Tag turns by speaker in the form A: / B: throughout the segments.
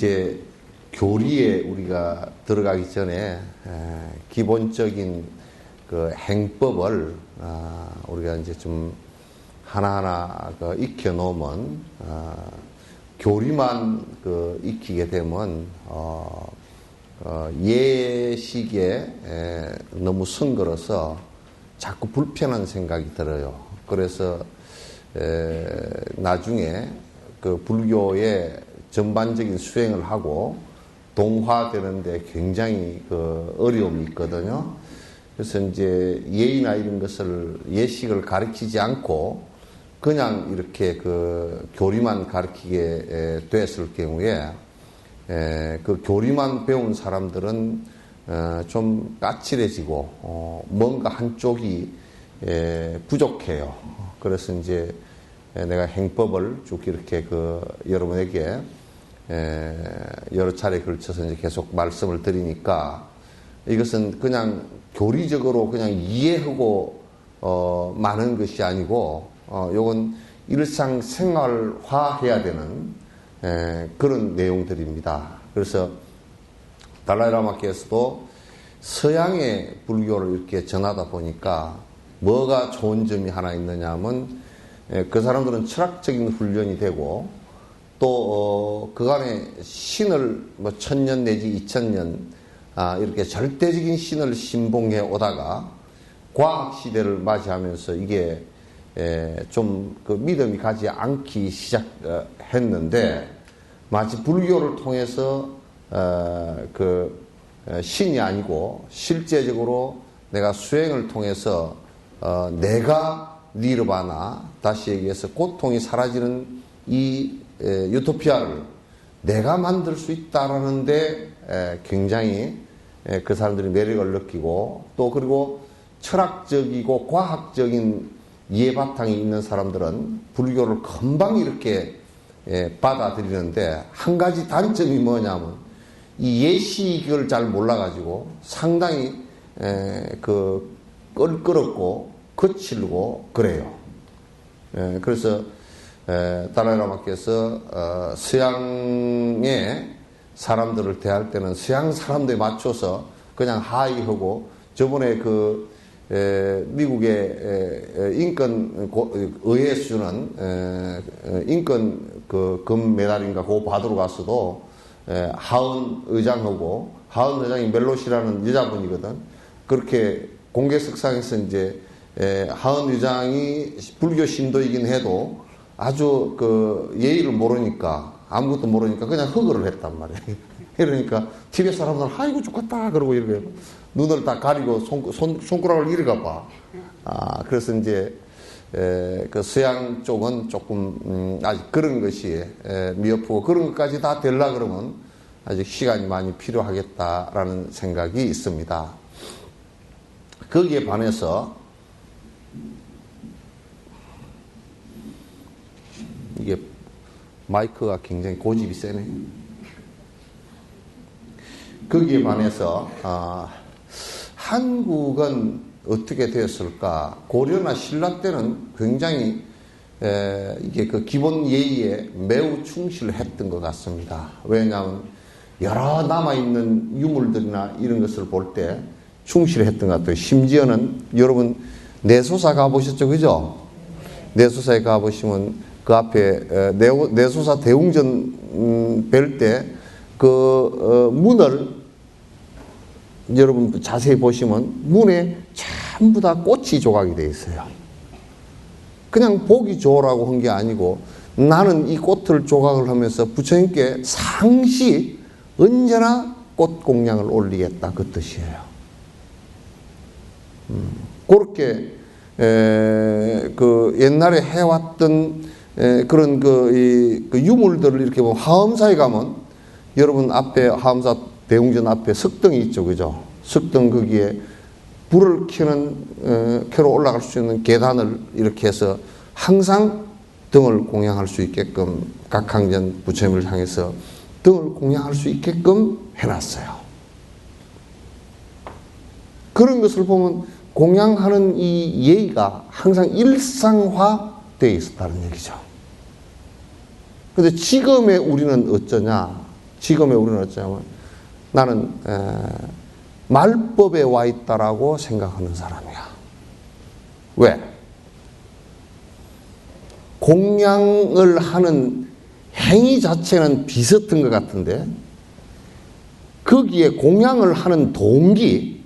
A: 이제 교리에 우리가 들어가기 전에 기본적인 그 행법을 우리가 이제 좀 하나하나 익혀 놓으면 교리만 익히게 되면 예식에 너무 성걸어서 자꾸 불편한 생각이 들어요. 그래서 나중에 그 불교의 전반적인 수행을 하고 동화되는데 굉장히 그 어려움이 있거든요. 그래서 이제 예의나 이런 것을 예식을 가르치지 않고 그냥 이렇게 그 교리만 가르치게 됐을 경우에 그 교리만 배운 사람들은 좀 까칠해지고 뭔가 한쪽이 부족해요. 그래서 이제 내가 행법을 쭉 이렇게 여러분에게 여러 차례 걸쳐서 이제 계속 말씀을 드리니까 이것은 그냥 교리적으로 그냥 이해하고 많은 것이 아니고 요건 일상생활화 해야 되는 그런 내용들입니다. 그래서 달라이라마께서도 서양의 불교를 이렇게 전하다 보니까 뭐가 좋은 점이 하나 있느냐 하면 그 사람들은 철학적인 훈련이 되고 또 그간에 신을 뭐 1000년 내지 2000년 이렇게 절대적인 신을 신봉해 오다가 과학 시대를 맞이하면서 이게 좀 그 믿음이 가지 않기 시작했는데 마치 불교를 통해서 그 신이 아니고 실제적으로 내가 수행을 통해서 내가 니르바나 다시 얘기해서 고통이 사라지는 이 유토피아를 내가 만들 수 있다라는데 굉장히 그 사람들이 매력을 느끼고 또 그리고 철학적이고 과학적인 이해바탕이 있는 사람들은 불교를 금방 이렇게 받아들이는데 한 가지 단점이 뭐냐면 이 예식을 잘 몰라가지고 상당히 껄끄럽고 거칠고 그래요. 그래서 달라이라마께서 서양의 사람들을 대할 때는 서양 사람들에 맞춰서 그냥 하이하고 저번에 미국의 인권 의회 수준은 인권 금 메달인가 그거 받으러 갔어도 하은 의장하고 하은 의장이 멜로시라는 여자분이거든. 그렇게 공개석상에서 이제 하은 의장이 불교 신도이긴 해도 아주 예의를 모르니까 아무것도 모르니까 그냥 허거를 했단 말이에요. 그러니까 티베트 사람들은 아이고 죽겠다 그러고 이렇게 눈을 다 가리고 손가락을 이리 가봐. 그래서 이제 그 서양 쪽은 조금 아직 그런 것이 미흡하고 그런 것까지 다 되려 그러면 아직 시간이 많이 필요하겠다라는 생각이 있습니다. 거기에 반해서 이게 마이크가 굉장히 고집이 세네. 거기에 반해서 한국은 어떻게 되었을까? 고려나 신라 때는 굉장히 이게 그 기본 예의에 매우 충실했던 것 같습니다. 왜냐하면 여러 남아있는 유물들이나 이런 것을 볼 때 충실했던 것 같아요. 심지어는 여러분 내소사 가보셨죠? 그죠? 내소사에 가보시면 그 앞에 내소사 대웅전 뵐 때 그 문을 여러분 자세히 보시면 문에 전부 다 꽃이 조각이 되어 있어요. 그냥 보기 좋으라고 한 게 아니고 나는 이 꽃을 조각을 하면서 부처님께 상시 언제나 꽃 공양을 올리겠다 그 뜻이에요. 그렇게 그 옛날에 해왔던 그런 그 유물들을 이렇게 보면 하엄사에 가면 여러분 앞에 하엄사 대웅전 앞에 석등이 있죠, 그죠? 석등 거기에 불을 켜로 올라갈 수 있는 계단을 이렇게 해서 항상 등을 공양할 수 있게끔 각항전 부처님을 향해서 등을 공양할 수 있게끔 해놨어요. 그런 것을 보면 공양하는 이 예의가 항상 일상화되어 있었다는 얘기죠. 그런데 지금의 우리는 어쩌냐? 지금의 우리는 어쩌면 나는 말법에 와 있다라고 생각하는 사람이야. 왜? 공양을 하는 행위 자체는 비슷한 것 같은데 거기에 공양을 하는 동기,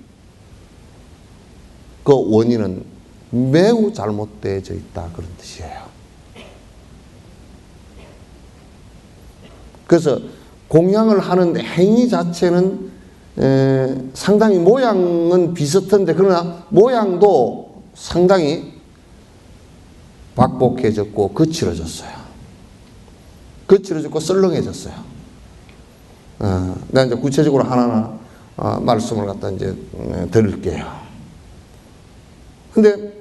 A: 그 원인은 매우 잘못되어져 있다, 그런 뜻이에요. 그래서 공양을 하는 행위 자체는 상당히 모양은 비슷한데 그러나 모양도 상당히 박복해졌고 거칠어졌어요. 거칠어졌고 썰렁해졌어요. 내가 이제 구체적으로 하나하나 말씀을 갖다 이제 드릴게요. 근데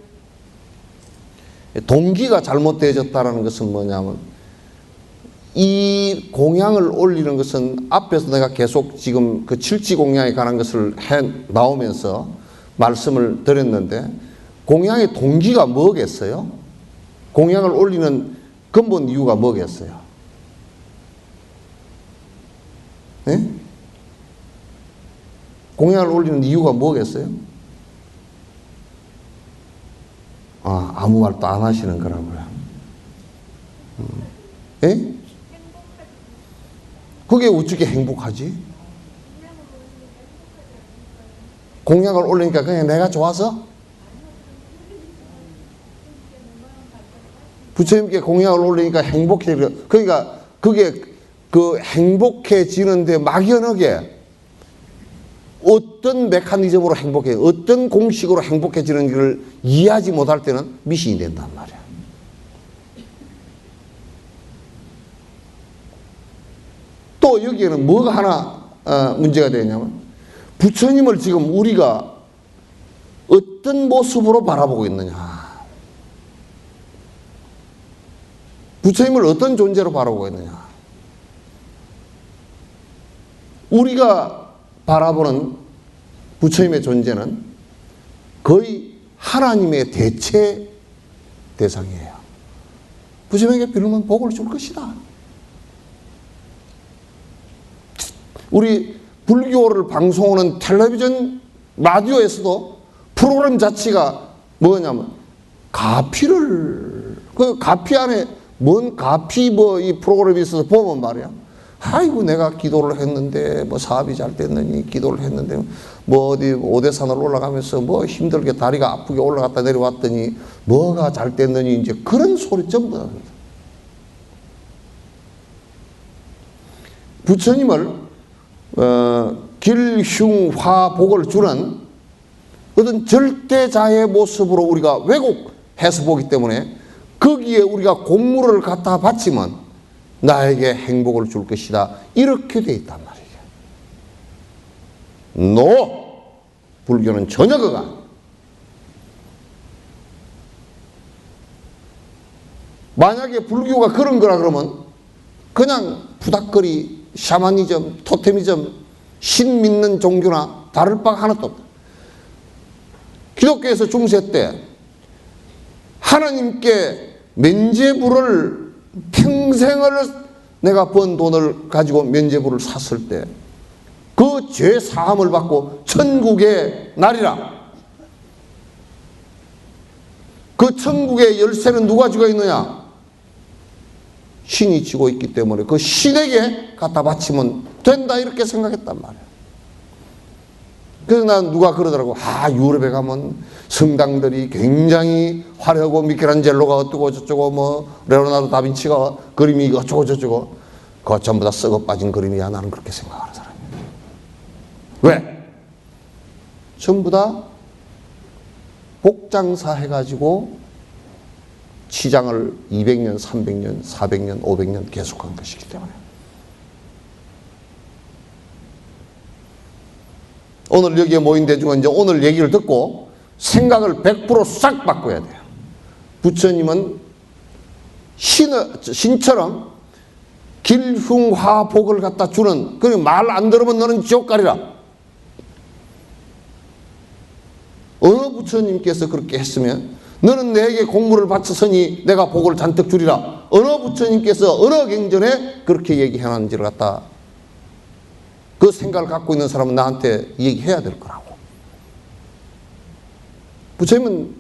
A: 동기가 잘못되어졌다는 것은 뭐냐면 이 공양을 올리는 것은 앞에서 내가 계속 지금 그 칠지 공양에 관한 것을 나오면서 말씀을 드렸는데 공양의 동기가 뭐겠어요? 공양을 올리는 근본 이유가 뭐겠어요? 네? 공양을 올리는 이유가 뭐겠어요? 아무 말도 안 하시는 거라고요. 예? 그게 어떻게 행복하지? 공약을 올리니까 그냥 내가 좋아서? 부처님께 공약을 올리니까 행복해지려. 그러니까 그게 그 행복해지는데 막연하게 어떤 메커니즘으로 행복해, 어떤 공식으로 행복해지는 걸 이해하지 못할 때는 미신이 된단 말이야. 또 여기에는 뭐가 하나 문제가 되냐면 부처님을 지금 우리가 어떤 모습으로 바라보고 있느냐, 부처님을 어떤 존재로 바라보고 있느냐. 우리가 바라보는 부처님의 존재는 거의 하나님의 대체 대상이에요. 부처님에게 빌면 복을 줄 것이다. 우리 불교를 방송하는 텔레비전, 라디오에서도 프로그램 자체가 뭐냐면 가피를, 그 가피 안에 뭔 가피 이 프로그램이 있어서 보면 말이야. 아이고 내가 기도를 했는데 뭐 사업이 잘 됐느니, 기도를 했는데 뭐 어디 오대산을 올라가면서 뭐 힘들게 다리가 아프게 올라갔다 내려왔더니 뭐가 잘 됐느니, 이제 그런 소리 전부 다 합니다. 부처님을 길흉화복을 주는 어떤 절대자의 모습으로 우리가 왜곡해서 보기 때문에 거기에 우리가 공물을 갖다 바치면 나에게 행복을 줄 것이다, 이렇게 돼 있단 말이에요. 불교는 전혀 그가 아니에요. 만약에 불교가 그런 거라 그러면 그냥 부닥거리, 샤머니즘, 토테미즘, 신 믿는 종교나 다를 바가 하나도 없다. 기독교에서 중세 때 하나님께 면죄부를, 평생을 내가 번 돈을 가지고 면죄부를 샀을 때 그 죄 사함을 받고 천국에 나리라. 그 천국의 열쇠는 누가 쥐고 있느냐? 신이 쥐고 있기 때문에 그 신에게 갖다 바치면 된다, 이렇게 생각했단 말이야. 그래서 난 누가 그러더라고. 유럽에 가면 성당들이 굉장히 화려하고 미켈란젤로가 어쩌고 저쩌고 뭐 레오나르도 다빈치가 그림이 어쩌고 저쩌고, 그거 전부 다 썩어 빠진 그림이야. 나는 그렇게 생각하는 사람이야. 왜? 전부 다 복장사 해가지고 치장을 200년, 300년, 400년, 500년 계속한 것이기 때문에. 오늘 여기에 모인 대중은 이제 오늘 얘기를 듣고 생각을 100% 싹 바꿔야 돼요. 부처님은 신처럼 길흉화복을 갖다 주는, 그 말 안 들으면 너는 지옥 가리라. 어느 부처님께서 그렇게 했으면 너는 내게 공물을 바쳤으니 내가 복을 잔뜩 주리라. 어느 부처님께서 어느 경전에 그렇게 얘기해놨는지를 갖다 그 생각을 갖고 있는 사람은 나한테 얘기해야 될 거라고. 부처님은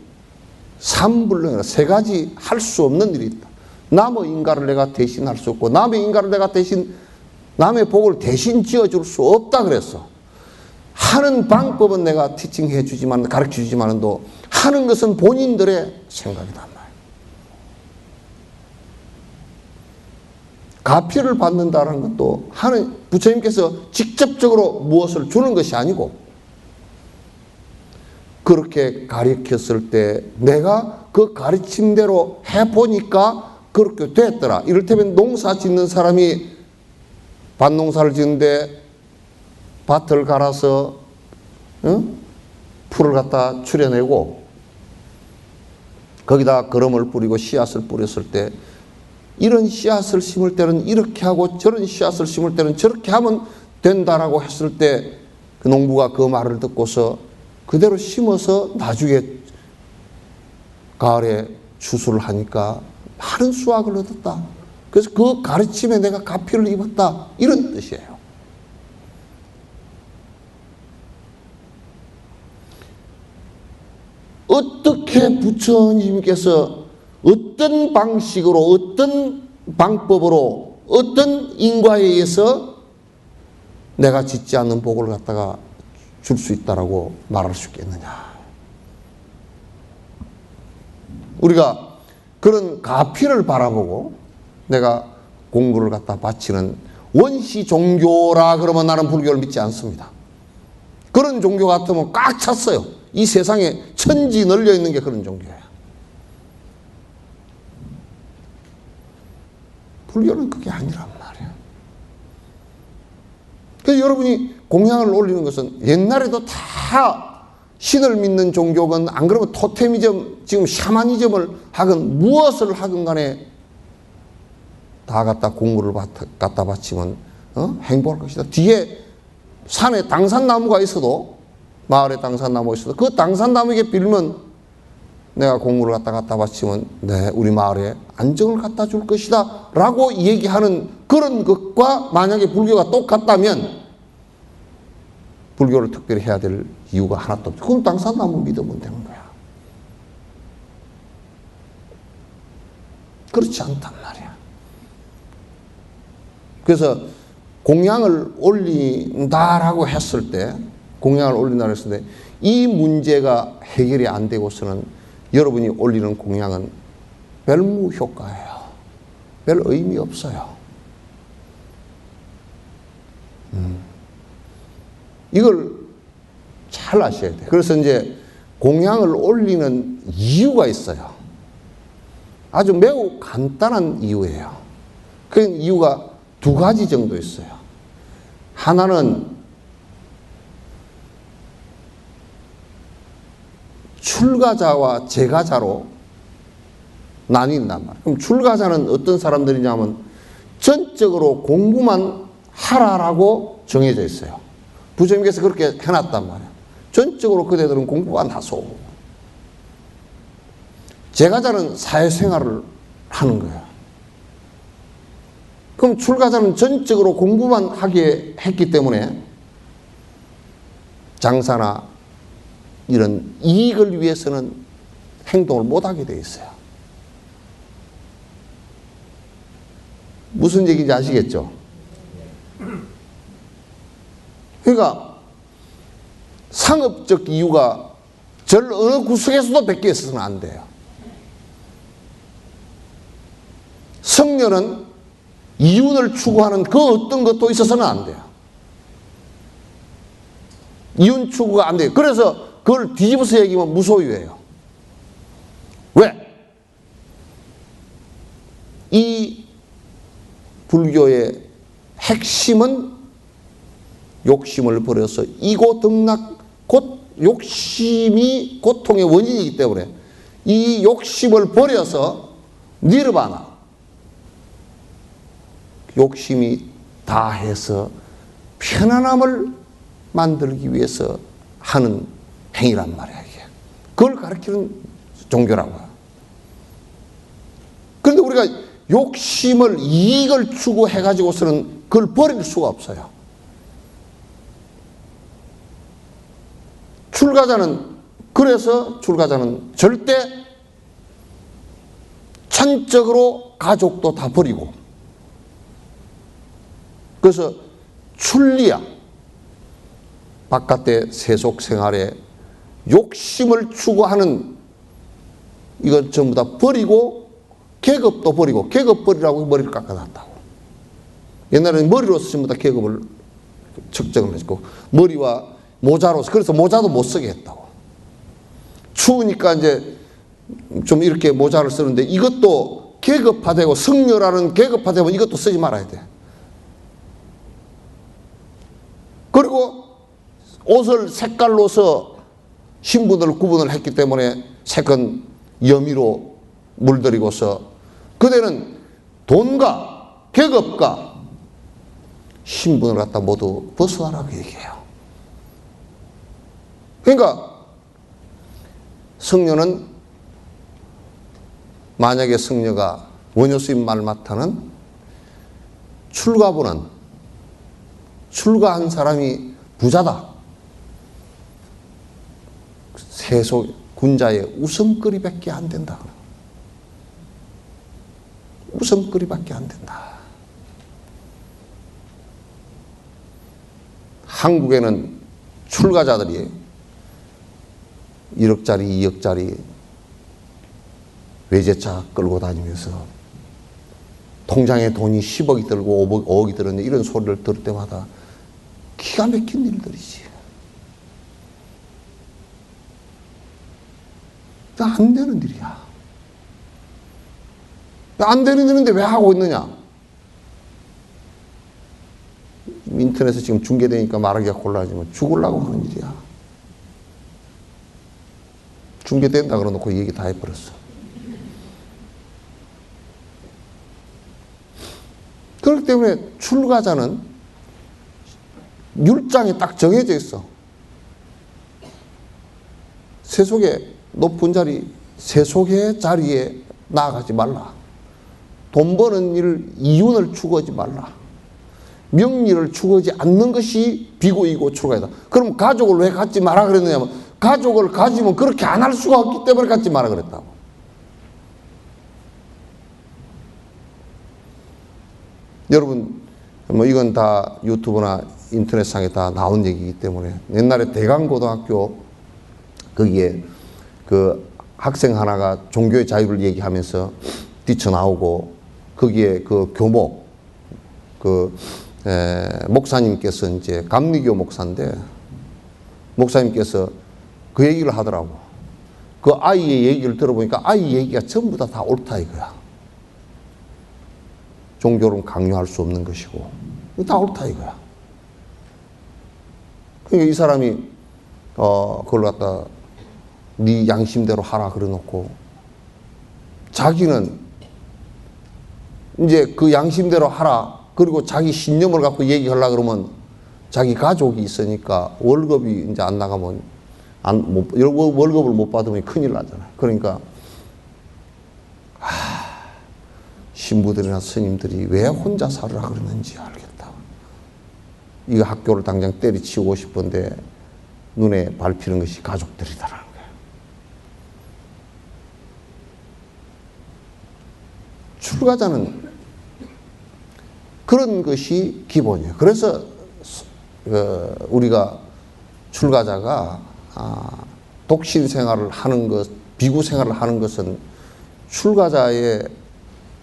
A: 삼불능이라 세 가지 할 수 없는 일이 있다. 남의 인가를 내가 대신할 수 없고 남의 인가를 내가 대신 남의 복을 대신 지어줄 수 없다 그랬어. 하는 방법은 내가 티칭해 주지만 가르쳐 주지만도 하는 것은 본인들의 생각이단 말이야. 가피를 받는다는 것도 하는 부처님께서 직접적으로 무엇을 주는 것이 아니고 그렇게 가르쳤을 때 내가 그 가르침대로 해보니까 그렇게 됐더라. 이를테면 농사 짓는 사람이 밭농사를 짓는데 밭을 갈아서 풀을 갖다 추려내고 거기다 거름을 뿌리고 씨앗을 뿌렸을 때 이런 씨앗을 심을 때는 이렇게 하고 저런 씨앗을 심을 때는 저렇게 하면 된다라고 했을 때 그 농부가 그 말을 듣고서 그대로 심어서 나중에 가을에 추수를 하니까 많은 수확을 얻었다. 그래서 그 가르침에 내가 가피를 입었다. 이런 뜻이에요. 어떻게 부처님께서 어떤 방식으로 어떤 방법으로 어떤 인과에 의해서 내가 짓지 않는 복을 갖다가 줄 수 있다라고 말할 수 있겠느냐. 우리가 그런 가피를 바라보고 내가 공부를 갖다 바치는 원시 종교라 그러면 나는 불교를 믿지 않습니다. 그런 종교 같으면 꽉 찼어요. 이 세상에 천지 널려 있는 게 그런 종교예요. 불교는 그게 아니란 말이에요. 그래서 여러분이 공양을 올리는 것은 옛날에도 다 신을 믿는 종교건 안 그러면 토테미즘, 지금 샤머니즘을 하건 무엇을 하건 간에 다 갖다 공구를 갖다 바치면 행복할 것이다. 뒤에 산에 당산나무가 있어도 마을에 당산나무가 있어도 그 당산나무에게 빌면 내가 공구를 갖다 바치면 네, 우리 마을에 안정을 갖다 줄 것이다 라고 얘기하는 그런 것과 만약에 불교가 똑같다면 불교를 특별히 해야 될 이유가 하나도 없어. 그럼 당산나무 믿으면 되는 거야. 그렇지 않단 말이야. 그래서 공양을 올린다라고 했을 때 공양을 올린다고 했을 때 이 문제가 해결이 안 되고서는 여러분이 올리는 공양은 별 무효과예요. 별 의미 없어요. 이걸 잘 아셔야 돼요. 그래서 이제 공양을 올리는 이유가 있어요. 아주 매우 간단한 이유예요. 그 이유가 두 가지 정도 있어요. 하나는 출가자와 재가자로 나뉜단 말이에요. 그럼 출가자는 어떤 사람들이냐면 전적으로 공부만 하라라고 정해져 있어요. 부처님께서 그렇게 해놨단 말이에요. 전적으로 그대들은 공부가 나서 재가자는 사회생활을 하는 거예요. 그럼 출가자는 전적으로 공부만 하게 했기 때문에 장사나 이런 이익을 위해서는 행동을 못하게 돼 있어요. 무슨 얘기인지 아시겠죠? 그러니까 상업적 이유가 절 어느 구석에서도 베껴 있어서는 안 돼요. 성녀는 이윤을 추구하는 그 어떤 것도 있어서는 안 돼요. 이윤 추구가 안 돼요. 그래서 그걸 뒤집어서 얘기하면 무소유예요. 왜? 이 불교의 핵심은 욕심을 버려서 이고등락, 곧 욕심이 고통의 원인이기 때문에 이 욕심을 버려서 니르바나, 욕심이 다해서 편안함을 만들기 위해서 하는 행위란 말이야, 이게. 그걸 가르치는 종교라고요. 그런데 우리가 욕심을, 이익을 추구해가지고서는 그걸 버릴 수가 없어요. 그래서 출가자는 절대 전적으로 가족도 다 버리고, 그래서 출리야, 바깥의 세속 생활에 욕심을 추구하는 이걸 전부 다 버리고, 계급도 버리고, 계급 버리라고 머리를 깎아놨다고. 옛날에는 머리로서 전부 다 계급을 측정을 했고, 머리와 모자로서, 그래서 모자도 못 쓰게 했다고. 추우니까 이제 좀 이렇게 모자를 쓰는데, 이것도 계급화되고, 승려라는 계급화되면 이것도 쓰지 말아야 돼. 그리고 옷을 색깔로서 신분을 구분을 했기 때문에 색은 염위로 물들이고서, 그대는 돈과 계급과 신분을 갖다 모두 벗어나라고 얘기해요. 그러니까 승려는, 만약에 승려가 원효스님 말 맞다는 출가한 사람이 부자다, 세속 군자의 웃음거리밖에 안 된다. 웃음거리밖에 안 된다. 한국에는 출가자들이 1억짜리, 2억짜리 외제차 끌고 다니면서 통장에 돈이 10억이 들고 5억이 들었네, 이런 소리를 들을 때마다 기가 막힌 일들이지. 안 되는 일이야. 안 되는 일인데 왜 하고 있느냐? 인터넷에 지금 중계되니까 말하기가 곤란하지만 죽으려고 하는 일이야. 중계된다 그러놓고 얘기 다 해버렸어. 그렇기 때문에 출가자는 율장에 딱 정해져 있어. 세속의 높은 자리, 세속의 자리에 나아가지 말라. 돈 버는 일, 이윤을 추구하지 말라. 명리를 추구하지 않는 것이 비구이고 출가이다. 그럼 가족을 왜 갖지 마라 그랬느냐면, 가족을 가지면 그렇게 안 할 수가 없기 때문에 갖지 마라 그랬다고. 여러분, 뭐 이건 다 유튜브나 인터넷상에 다 나온 얘기이기 때문에, 옛날에 대강고등학교 거기에 그 학생 하나가 종교의 자유를 얘기하면서 뛰쳐나오고, 거기에 그 교목, 목사님께서 이제 감리교 목사인데, 목사님께서 그 얘기를 하더라고. 그 아이의 얘기를 들어보니까 아이 얘기가 전부 다 옳다 이거야. 종교는 강요할 수 없는 것이고, 다 옳다 이거야. 그러니까 이 사람이 그걸 갖다 네 양심대로 하라 그래놓고, 자기는 이제 그 양심대로 하라, 그리고 자기 신념을 갖고 얘기하려고 그러면 자기 가족이 있으니까 월급이 이제 안 나가면 월급을 못 받으면 큰일 나잖아요. 그러니까 신부들이나 스님들이 왜 혼자 살으라 그러는지 알겠다. 이 학교를 당장 때리치우고 싶은데 눈에 밟히는 것이 가족들이다라는 거예요. 출가자는 그런 것이 기본이에요. 그래서 우리가 출가자가 독신 생활을 하는 것, 비구 생활을 하는 것은 출가자의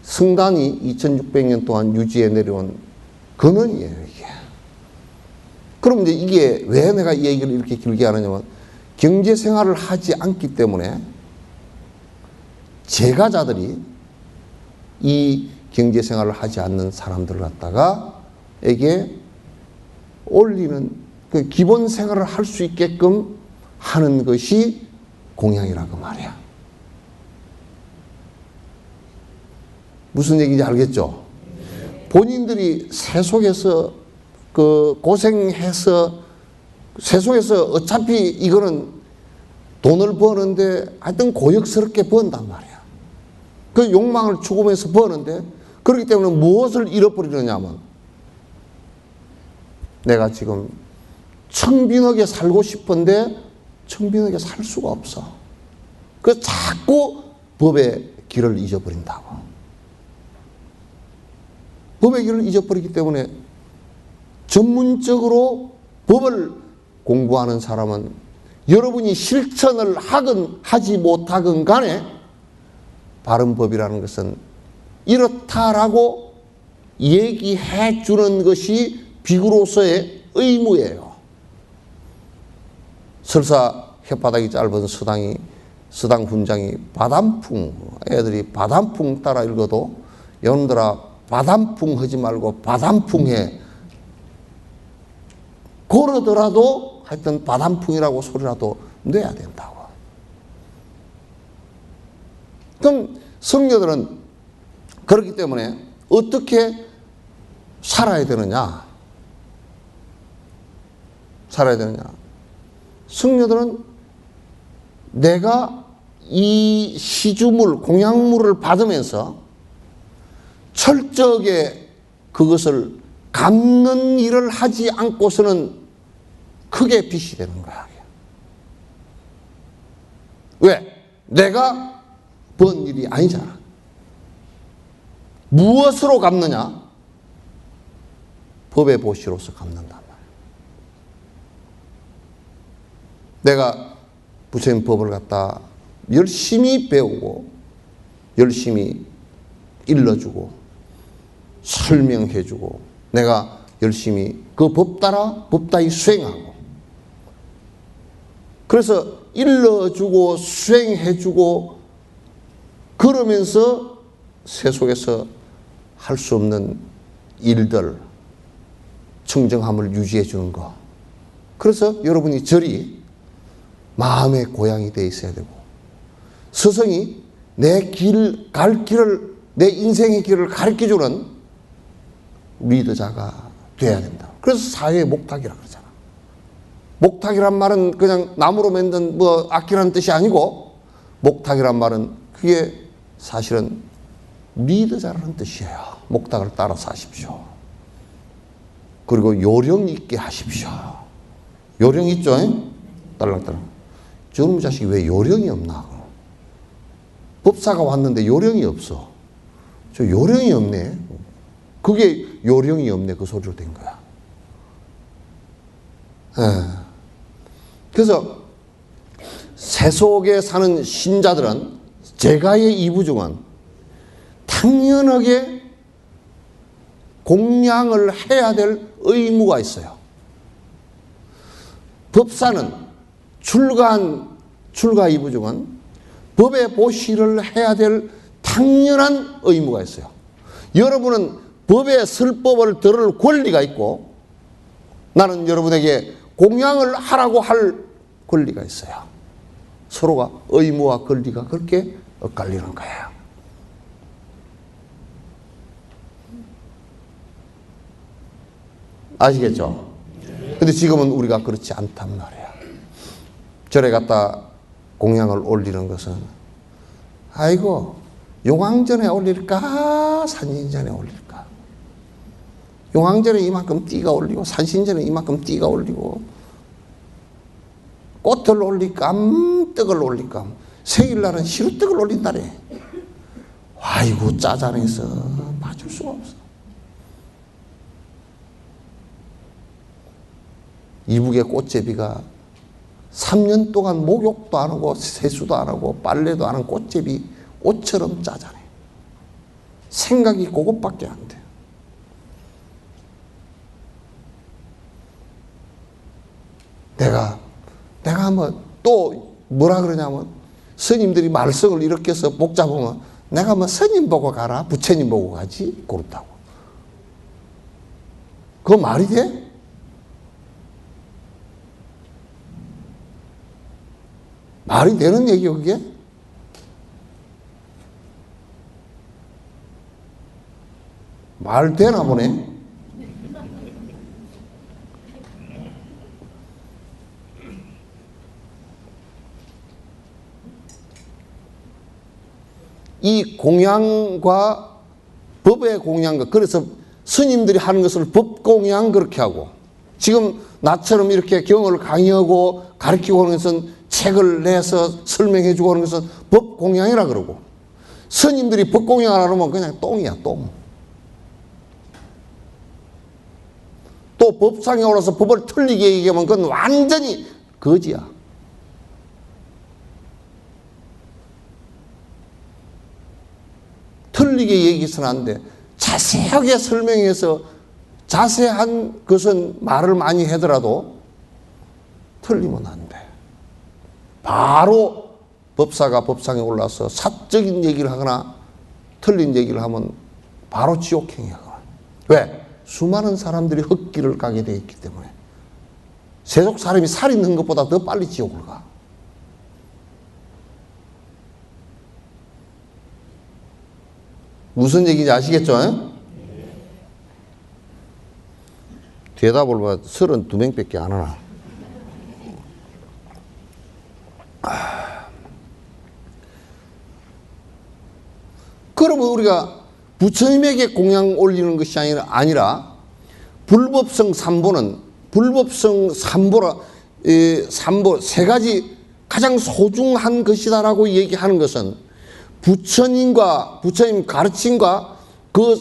A: 승단이 2600년 동안 유지해 내려온 근원이에요, 이게. 그럼 이제 이게 왜 내가 이 얘기를 이렇게 길게 하느냐면, 경제 생활을 하지 않기 때문에 재가자들이 이 경제 생활을 하지 않는 사람들을 갖다가 에게 올리는, 그 기본 생활을 할 수 있게끔 하는 것이 공양이라고 말이야. 무슨 얘기인지 알겠죠? 본인들이 세속에서 그 고생해서, 세속에서 어차피 이거는 돈을 버는데 하여튼 고역스럽게 번단 말이야. 그 욕망을 추구하면서 버는데, 그렇기 때문에 무엇을 잃어버리느냐면, 내가 지금 청빈하게 살고 싶은데 청빈하게 살 수가 없어. 그래서 자꾸 법의 길을 잊어버린다고. 법의 길을 잊어버리기 때문에 전문적으로 법을 공부하는 사람은 여러분이 실천을 하건 하지 못하건 간에 바른 법이라는 것은 이렇다라고 얘기해 주는 것이 비구로서의 의무예요. 설사 혓바닥이 짧은 서당 훈장이 바단풍, 애들이 바단풍 따라 읽어도 여러분들아 바단풍 하지 말고 바단풍해. 그러더라도 하여튼 바단풍이라고 소리라도 내야 된다고. 그럼 성녀들은 그렇기 때문에 어떻게 살아야 되느냐? 성녀들은 내가 이 시주물, 공양물을 받으면서 철저하게 그것을 갚는 일을 하지 않고서는 크게 빚이 되는 거야. 왜? 내가 번 일이 아니잖아. 무엇으로 갚느냐? 법의 보시로서 갚는단 말이야. 내가 부처님 법을 갖다 열심히 배우고 열심히 일러주고 설명해주고 내가 열심히 그 법 따라 법다이 수행하고 그래서 일러주고 수행해주고 그러면서 세속에서 할 수 없는 일들 청정함을 유지해 주는 거. 그래서 여러분이 절이 마음의 고향이 되어 있어야 되고 스승이 내 갈 길을 내 인생의 길을 가르쳐주는 리더자가 돼야 된다. 그래서 사회의 목탁이라고 그러잖아. 목탁이란 말은 그냥 나무로 만든 뭐 악기라는 뜻이 아니고 목탁이란 말은 그게 사실은 리더자라는 뜻이에요. 목탁을 따라 사십시오. 그리고 요령 있게 하십시오. 요령 있죠? 딸랑딸랑. 저놈 자식이 왜 요령이 없나? 법사가 왔는데 요령이 없어. 저 요령이 없네. 그게 요령이 없네. 그 소리로 된 거야. 그래서 세속에 사는 신자들은 제가의 이부중은 당연하게 공양을 해야 될 의무가 있어요. 법사는 출가 이부중은 법의 보시를 해야 될 당연한 의무가 있어요. 여러분은 법의 설법을 들을 권리가 있고 나는 여러분에게 공양을 하라고 할 권리가 있어요. 서로가 의무와 권리가 그렇게 엇갈리는 거예요. 아시겠죠? 근데 지금은 우리가 그렇지 않단 말이야. 절에 갔다 공양을 올리는 것은 아이고 용왕전에 올릴까 산신전에 올릴까. 용왕전에 이만큼 띠가 올리고 산신전에 이만큼 띠가 올리고 꽃을 올릴까 떡을 올릴까. 생일날은 시루떡을 올린다래. 아이고 짜잔해서 봐줄 수가 없어. 이북의 꽃제비가 3년 동안 목욕도 안 하고 세수도 안 하고 빨래도 안 하는 꽃제비 옷처럼 짜잔해. 생각이 그것밖에 안 돼. 내가 한번 또 뭐라 그러냐면 스님들이 말썽을 이렇게 해서 복잡하면 내가 뭐 스님 보고 가라 부처님 보고 가지 그렇다고. 그거 말이 돼? 말이 되는 얘기요 그게? 말 되나 보네. 이 공양과 법의 공양과 그래서 스님들이 하는 것을 법공양 그렇게 하고 지금 나처럼 이렇게 경을 강의하고 가르치고 하는 것은 책을 내서 설명해 주고 하는 것은 법 공양이라 그러고, 스님들이 법 공양을 안 하면 그냥 똥이야, 똥. 또 법상에 올라서 법을 틀리게 얘기하면 그건 완전히 거지야. 틀리게 얘기해서는 안 돼. 자세하게 설명해서 자세한 것은 말을 많이 하더라도 틀리면 안 돼. 바로 법사가 법상에 올라서 사적인 얘기를 하거나 틀린 얘기를 하면 바로 지옥행위 하거나. 왜? 수많은 사람들이 헛길을 가게 되어 있기 때문에. 세속 사람이 살인한 것보다 더 빨리 지옥을 가. 무슨 얘기인지 아시겠죠? 대답을 봐. 32명밖에 안 하나. 그러면 우리가 부처님에게 공양 올리는 것이 아니라 불법성 삼보는 불법성 삼보라 삼보 세 가지 가장 소중한 것이다라고 얘기하는 것은 부처님과 부처님 가르침과 그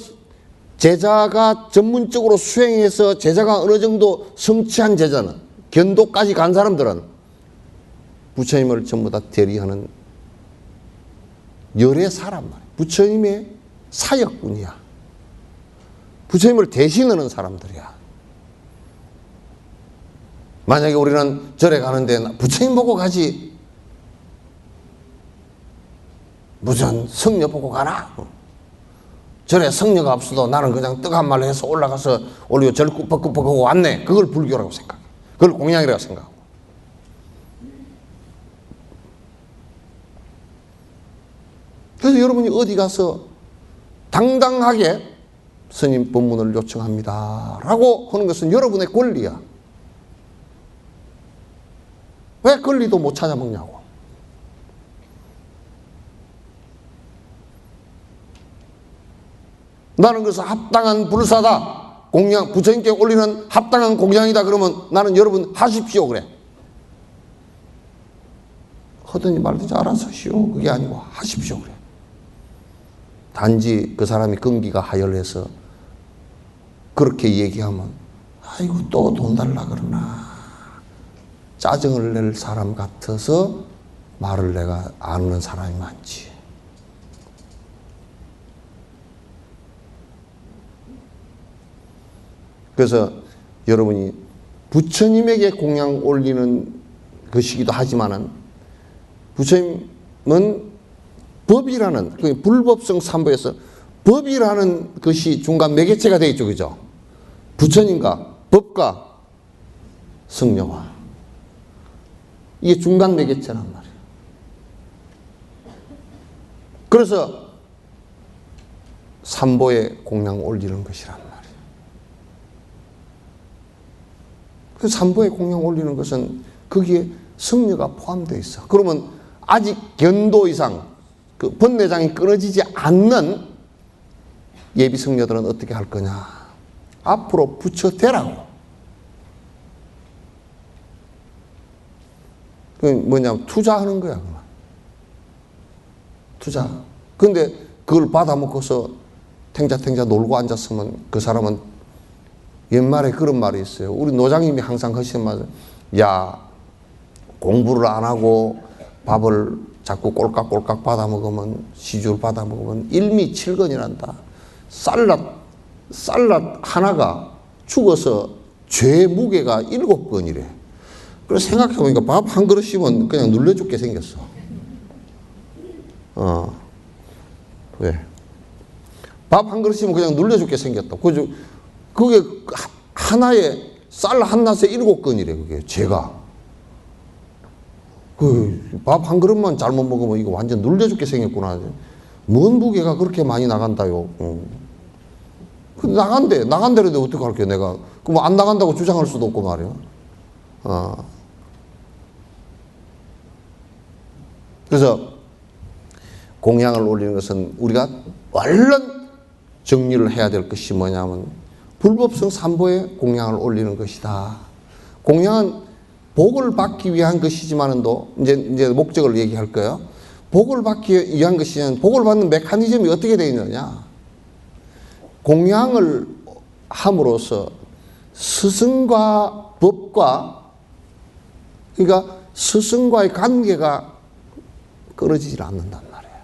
A: 제자가 전문적으로 수행해서 제자가 어느 정도 성취한 제자는 견도까지 간 사람들은 부처님을 전부 다 대리하는 열애사란 말이야. 부처님의 사역꾼이야. 부처님을 대신하는 사람들이야. 만약에 우리는 절에 가는데 부처님 보고 가지 무슨 성녀 보고 가나? 절에 성녀가 없어도 나는 그냥 떡 한 마리 해서 올라가서 올리고 절 뻑뻑뻑하고 왔네. 그걸 불교라고 생각해. 그걸 공양이라고 생각하고. 그래서 여러분이 어디 가서 당당하게 스님 법문을 요청합니다 라고 하는 것은 여러분의 권리야. 왜 권리도 못 찾아먹냐고. 나는 그래서 합당한 불사다. 공양, 부처님께 올리는 합당한 공양이다. 그러면 나는 여러분 하십시오 그래. 하든지 말든지 알아서 하시오. 그게 아니고 하십시오 그래. 단지 그 사람이 근기가 하열해서 그렇게 얘기하면 아이고 또 돈 달라 그러나 짜증을 낼 사람 같아서 말을 내가 안 하는 사람이 많지. 그래서 여러분이 부처님에게 공양 올리는 것이기도 하지만은 부처님은 법이라는 그 불법성 삼보에서 법이라는 것이 중간 매개체가 되어 있죠. 그죠? 부처님과 법과 성녀와 이게 중간 매개체란 말이에요. 그래서 삼보에 공양 올리는 것이란 말이에요. 그 삼보에 공양 올리는 것은 거기에 성녀가 포함되어 있어. 그러면 아직 견도 이상 그 번뇌장이 끊어지지 않는 예비 성녀들은 어떻게 할 거냐? 앞으로 붙여대라고. 그 뭐냐면 투자하는 거야. 투자. 근데 그걸 받아먹고서 탱자탱자 놀고 앉았으면 그 사람은 옛말에 그런 말이 있어요. 우리 노장님이 항상 하시는 말, 야 공부를 안 하고 밥을 자꾸 꼴깍꼴깍 받아먹으면 시주를 받아먹으면 일미칠건이란다. 쌀랏 하나가 죽어서 죄 무게가 7건이래. 그래서 생각해보니까 밥 한 그릇이면 그냥 눌려 죽게 생겼어. 왜? 밥 한 그릇이면 그냥 눌려 죽게 생겼다. 그게 하나에 쌀 한 낫에 7건이래. 그게 죄가. 밥 한 그릇만 잘못 먹으면 이거 완전 눌려 죽게 생겼구나. 뭔 무게가 그렇게 많이 나간다요. 나간대는데 어떡할게 내가. 그럼 안 나간다고 주장할 수도 없고 말이야. 그래서 공양을 올리는 것은 우리가 얼른 정리를 해야 될 것이 뭐냐면 불법성 삼보에 공양을 올리는 것이다. 공양은 복을 받기 위한 것이지만도 이제 목적을 얘기할 거예요. 복을 받기 위한 것이면 복을 받는 메커니즘이 어떻게 되어 있느냐? 공양을 함으로써 스승과 법과, 그러니까 스승과의 관계가 끊어지질 않는단 말이에요.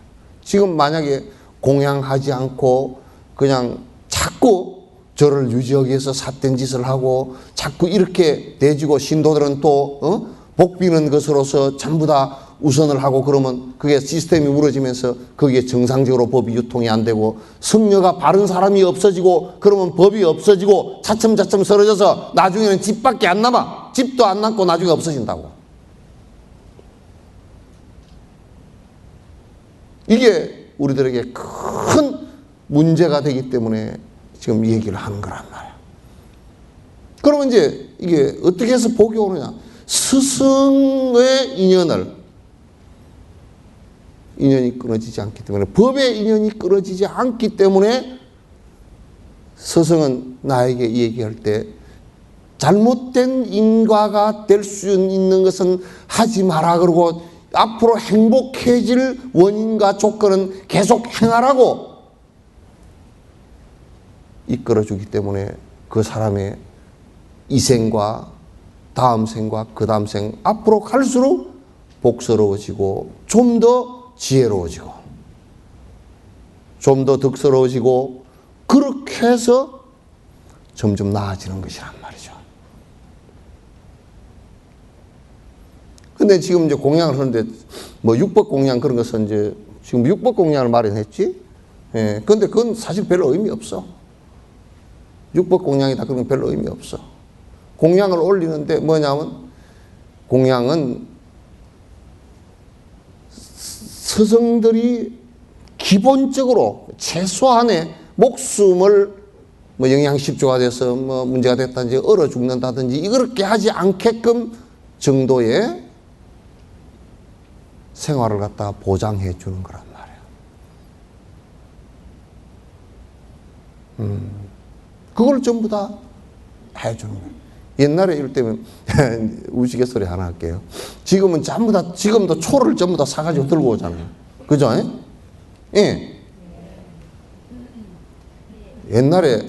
A: 지금 만약에 공양하지 않고 그냥 자꾸 저를 유지하기 위해서 삿된 짓을 하고 자꾸 이렇게 대지고 신도들은 또 복 비는 것으로서 전부 다 우선을 하고 그러면 그게 시스템이 무너지면서 거기에 정상적으로 법이 유통이 안 되고 성녀가 바른 사람이 없어지고 그러면 법이 없어지고 차츰차츰 쓰러져서 나중에는 집밖에 안 남아. 집도 안 남고 나중에 없어진다고. 이게 우리들에게 큰 문제가 되기 때문에 지금 얘기를 하는 거란 말이야. 그러면 이제 이게 어떻게 해서 복이 오느냐? 스승의 인연이 끊어지지 않기 때문에, 법의 인연이 끊어지지 않기 때문에 스승은 나에게 얘기할 때 잘못된 인과가 될 수 있는 것은 하지 마라 그러고 앞으로 행복해질 원인과 조건은 계속 행하라고 이끌어주기 때문에 그 사람의 이생과 다음 생과 그 다음 생 앞으로 갈수록 복스러워지고 좀 더 지혜로워지고 좀 더 덕스러워지고 그렇게 해서 점점 나아지는 것이란 말이죠. 근데 지금 이제 공양을 하는데 뭐 육법 공양 그런 것은 이제 지금 육법 공양을 마련했지. 예. 근데 그건 사실 별로 의미 없어. 육법 공양이다 그러면 별로 의미 없어. 공양을 올리는데 뭐냐면 공양은 스승들이 기본적으로 최소한의 목숨을 뭐 영양실조가 돼서 뭐 문제가 됐다든지 얼어 죽는다든지 이렇게 하지 않게끔 정도의 생활을 갖다가 보장해 주는 거란 말이에요. 그걸 전부 다 해주는 거예요. 옛날에 이럴 때면 우스갯소리 하나 할게요. 지금은 전부 다 지금도 초를 전부 다 사가지고 들고 오잖아요. 그죠? 예. 옛날에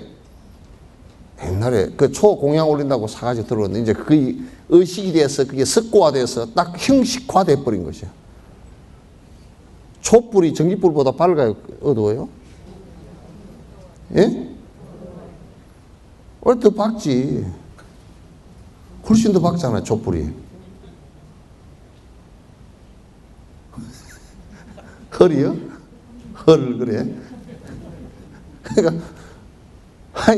A: 그 초 공양 올린다고 사가지고 들어오는데 이제 그게 의식이 돼서 그게 습고화돼서 딱 형식화돼 버린 것이야. 촛불이 전기불보다 밝아요? 어두워요? 예? 더 밝지. 훨씬 더 밝잖아요, 촛불이. 헐이요? 헐, 그래? 그러니까,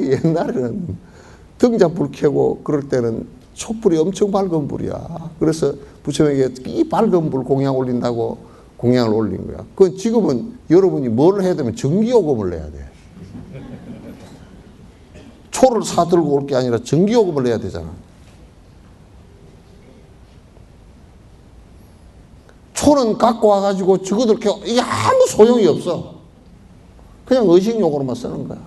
A: 옛날에는 등잔불 켜고 그럴 때는 촛불이 엄청 밝은 불이야. 그래서 부처님에게 이 밝은 불 공양 올린다고 공양을 올린 거야. 그건 지금은 여러분이 뭘 해야 되면 전기요금을 내야 돼. 초를 사들고 올 게 아니라 전기요금을 내야 되잖아. 초는 갖고 와가지고 적어들 이게 아무 소용이 없어. 그냥 의식용으로만 쓰는 거야.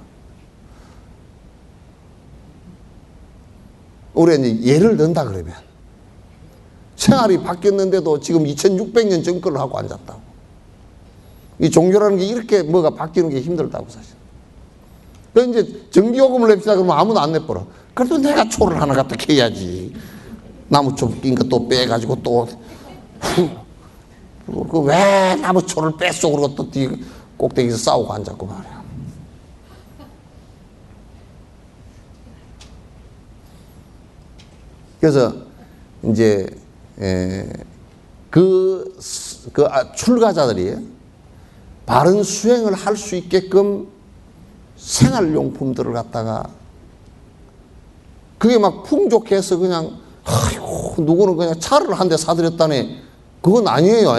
A: 우리가 이제 예를 든다 그러면 생활이 바뀌었는데도 지금 2600년 전 걸로 하고 앉았다고. 이 종교라는 게 이렇게 뭐가 바뀌는 게 힘들다고 사실. 그래서 이제 전기요금을 냅시다 그러면 아무도 안 내버려. 그래도 내가 초를 하나 갖다 켜야지. 나무초 낀 거 또 빼가지고 또 그 왜 나무초를 뺐어 그러고 또 뒤 꼭대기에서 싸우고 앉았고 말이야. 그래서 이제 출가자들이 바른 수행을 할 수 있게끔 생활용품들을 갖다가 그게 막 풍족해서 그냥 아이고 누구는 그냥 차를 한 대 사드렸다네. 그건 아니에요.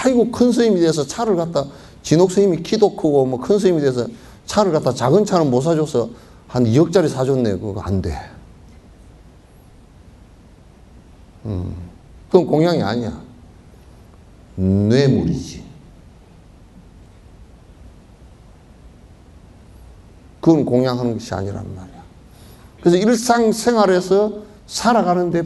A: 아이고 큰 스님이 돼서 차를 갖다 진옥 스님이 키도 크고 뭐 큰 스님이 돼서 차를 갖다 작은 차는 못 사줘서 한 2억짜리 사줬네. 그거 안 돼. 그건 공양이 아니야. 뇌물이지. 그건 공양하는 것이 아니란 말이야. 그래서 일상생활에서 살아가는데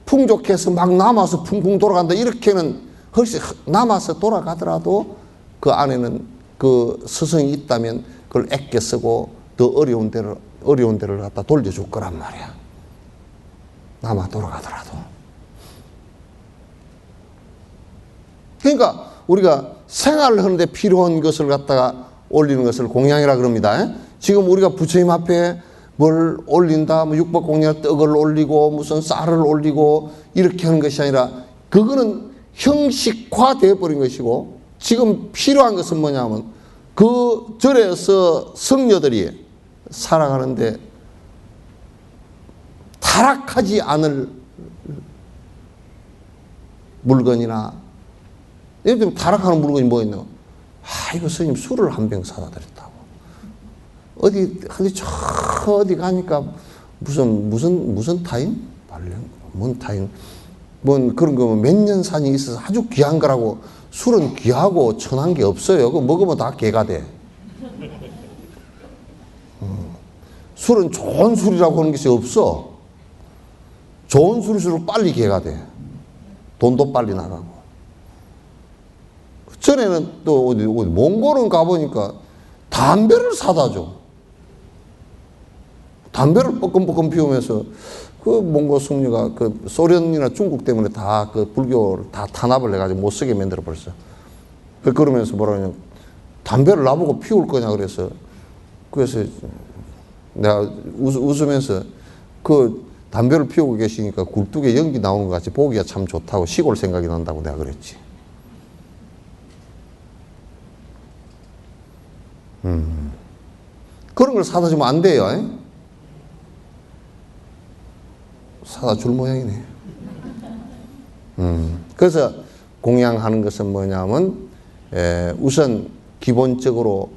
A: 풍족해서 막 남아서 쿵쿵 돌아간다. 이렇게는 훨씬 남아서 돌아가더라도 그 안에는 그 스승이 있다면 그걸 아껴 쓰고 더 어려운 데를 갖다 돌려줄 거란 말이야. 남아 돌아가더라도. 그러니까 우리가 생활을 하는데 필요한 것을 갖다가 올리는 것을 공양이라 그럽니다. 지금 우리가 부처님 앞에 뭘 올린다, 뭐 육법공양 떡을 올리고 무슨 쌀을 올리고 이렇게 하는 것이 아니라 그거는 형식화되어 버린 것이고 지금 필요한 것은 뭐냐면 그 절에서 성녀들이 살아가는데 타락하지 않을 물건이나 예를 들면 타락하는 물건이 뭐 있노? 이거 스님 술을 한 병 사다 드렸다고. 어디 가니까 무슨 타임? 뭔 타임? 뭔 그런 거 몇 년 산이 있어서 아주 귀한 거라고. 술은 귀하고 천한 게 없어요. 그거 먹으면 다 개가 돼. 술은 좋은 술이라고 하는 것이 없어. 좋은 술일수록 빨리 개가 돼. 돈도 빨리 나가고. 전에는 또 어디 몽골은 가보니까 담배를 사다 줘. 담배를 뻐끔뻐끔 피우면서 그 몽골 승려가 그 소련이나 중국 때문에 다 그 불교를 다 탄압을 해가지고 못 쓰게 만들어 버렸어. 그러면서 뭐라 그러냐. 담배를 나보고 피울 거냐 그래서 내가 웃으면서 그 담배를 피우고 계시니까 굴뚝에 연기 나오는 것 같이 보기가 참 좋다고 시골 생각이 난다고 내가 그랬지. 그런 걸 사다 주면 안 돼요. 사다 줄 모양이네. 그래서 공양하는 것은 뭐냐면 우선 기본적으로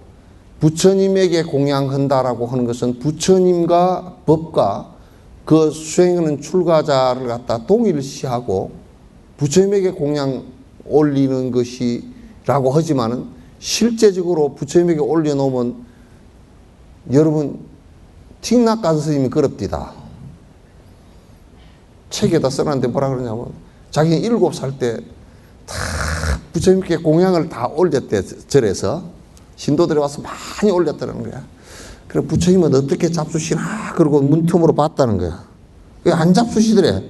A: 부처님에게 공양한다라고 하는 것은 부처님과 법과 그 수행하는 출가자를 갖다 동일시하고 부처님에게 공양 올리는 것이라고 하지만은 실제적으로 부처님에게 올려놓으면 여러분 틱낙간 스님이 그럽디다. 책에다 써놨는데 뭐라 그러냐면 자기는 7살 때 다 부처님께 공양을 다 올렸대. 절에서 신도들이 와서 많이 올렸다는 거야. 그래 부처님은 어떻게 잡수시나 그러고 문틈으로 봤다는 거야. 안 잡수시더래.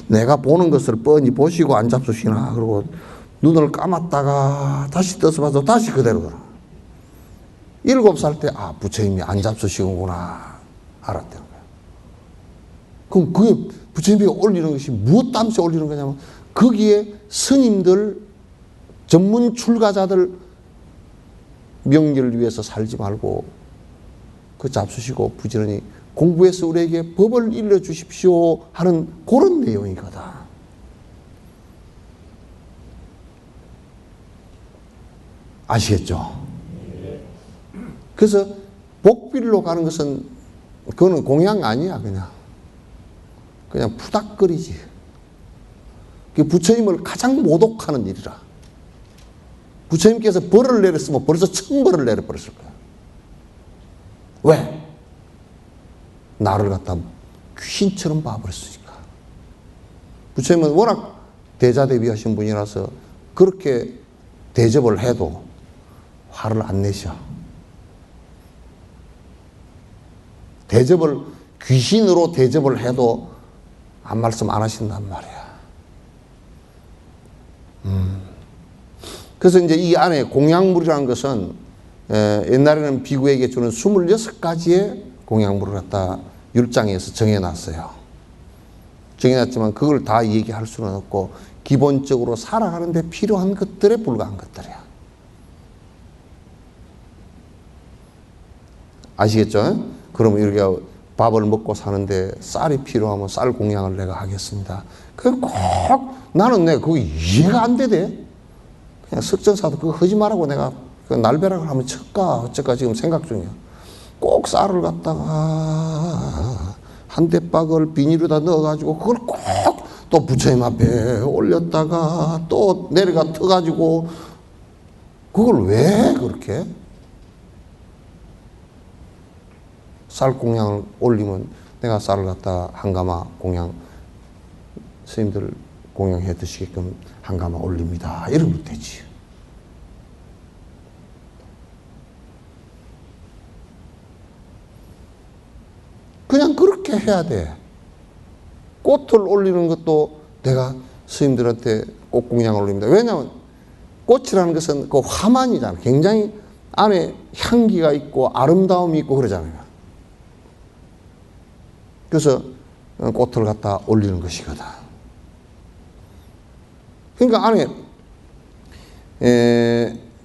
A: 내가 보는 것을 뻔히 보시고 안 잡수시나 그러고 눈을 감았다가 다시 떠서 봐서 다시 그대로더라. 7살 때 부처님이 안 잡수시는구나 알았다는 거야. 그럼 그게 부처님이 올리는 것이 무엇 땀시 올리는 거냐면 거기에 스님들 전문 출가자들 명예를 위해서 살지 말고 그 잡수시고 부지런히 공부해서 우리에게 법을 일러주십시오 하는 그런 내용이거든. 아시겠죠? 그래서 복빌로 가는 것은 그거는 공양 아니야. 그냥 푸닥거리지. 그게 부처님을 가장 모독하는 일이라. 부처님께서 벌을 내렸으면 벌써 천벌을 내려버렸을 거야. 왜? 나를 갖다 귀신처럼 봐버렸으니까. 부처님은 워낙 대자대비하신 분이라서 그렇게 대접을 해도 화를 안 내셔. 귀신으로 대접을 해도 안 말씀 안 하신단 말이야. 그래서 이제 이 안에 공양물이라는 것은 옛날에는 비구에게 주는 26가지의 공양물을 갖다 율장에서 정해놨어요. 정해놨지만 그걸 다 얘기할 수는 없고 기본적으로 살아가는데 필요한 것들에 불과한 것들이야. 아시겠죠? 그러면 이렇게 밥을 먹고 사는데 쌀이 필요하면 쌀 공양을 내가 하겠습니다. 그 꼭 나는 그거 이해가 안 되대. 그냥 석전사도 그거 하지 말라고 내가 그 날벼락을 하면 칠까 어쩔까 지금 생각 중이야. 꼭 쌀을 갖다가 한 대박을 비닐에다 넣어가지고 그걸 꼭 또 부처님 앞에 올렸다가 또 내려가 터가지고 그걸 왜 그렇게? 쌀 공양을 올리면 내가 쌀을 갖다 한 가마 공양, 스님들 공양해 드시게끔 한 가마 올립니다. 이러면 되지. 그냥 그렇게 해야 돼. 꽃을 올리는 것도 내가 스님들한테 꽃 공양을 올립니다. 왜냐하면 꽃이라는 것은 그 화만이잖아. 굉장히 안에 향기가 있고 아름다움이 있고 그러잖아요. 그래서 꽃을 갖다 올리는 것이거든. 그러니까 안에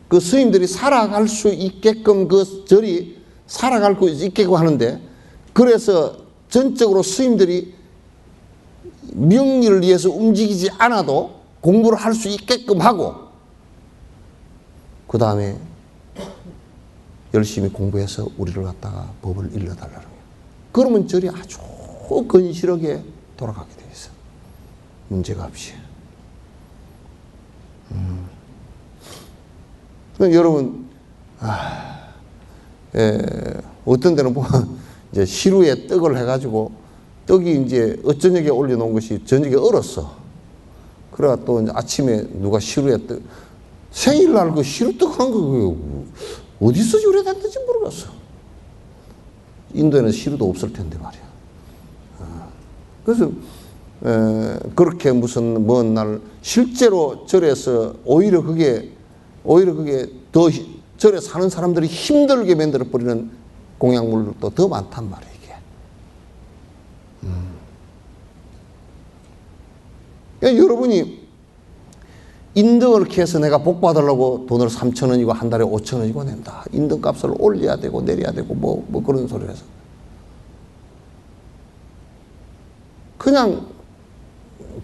A: 그 스님들이 살아갈 수 있게끔 그 절이 살아갈 수 있게끔 하는데, 그래서 전적으로 스님들이 명리를 위해서 움직이지 않아도 공부를 할 수 있게끔 하고, 그 다음에 열심히 공부해서 우리를 갖다가 법을 일러달라는 거예요. 그러면 절이 아주 건실하게 돌아가게 돼 있어. 문제가 없이. 여러분, 어떤 데는 보면 이제 시루에 떡을 해가지고 떡이 이제 어저녁에 올려놓은 것이 저녁에 얼었어. 그래가 또 이제 아침에 누가 시루에 떡, 생일날 그 시루떡 한 거 어디서 유래됐는지 모르겠어. 인도에는 시루도 없을 텐데 말이야. 그래서 그렇게 무슨 먼 날 실제로 절에서 오히려 그게 더 절에 사는 사람들이 힘들게 만들어 버리는 공약물도 더 많단 말이에요, 이게. 그러니까 여러분이 인등을 이렇게 해서 내가 복 받으려고 돈을 3,000원이고 한 달에 5,000원이고 낸다. 인등값을 올려야 되고 내려야 되고 뭐 그런 소리를 해서. 그냥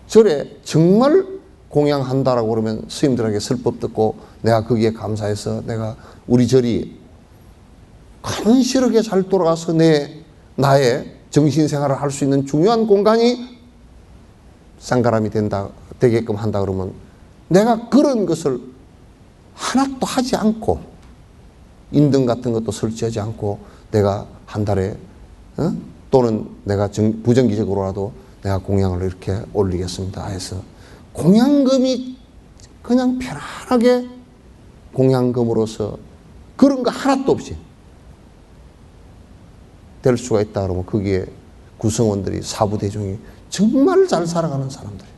A: 절에 정말 공양한다라고 그러면 스님들에게 설법 듣고 내가 거기에 감사해서 내가 우리 절이 간실하게 잘 돌아가서 나의 정신생활을 할 수 있는 중요한 공간이 쌍가람이 되게끔 한다 그러면 내가 그런 것을 하나도 하지 않고 인등 같은 것도 설치하지 않고 내가 한 달에 또는 내가 부정기적으로라도 내가 공양을 이렇게 올리겠습니다 해서 공양금이 그냥 편안하게 공양금으로서 그런 거 하나도 없이 될 수가 있다 그러면 거기에 구성원들이 사부대중이 정말 잘 살아가는 사람들이에요.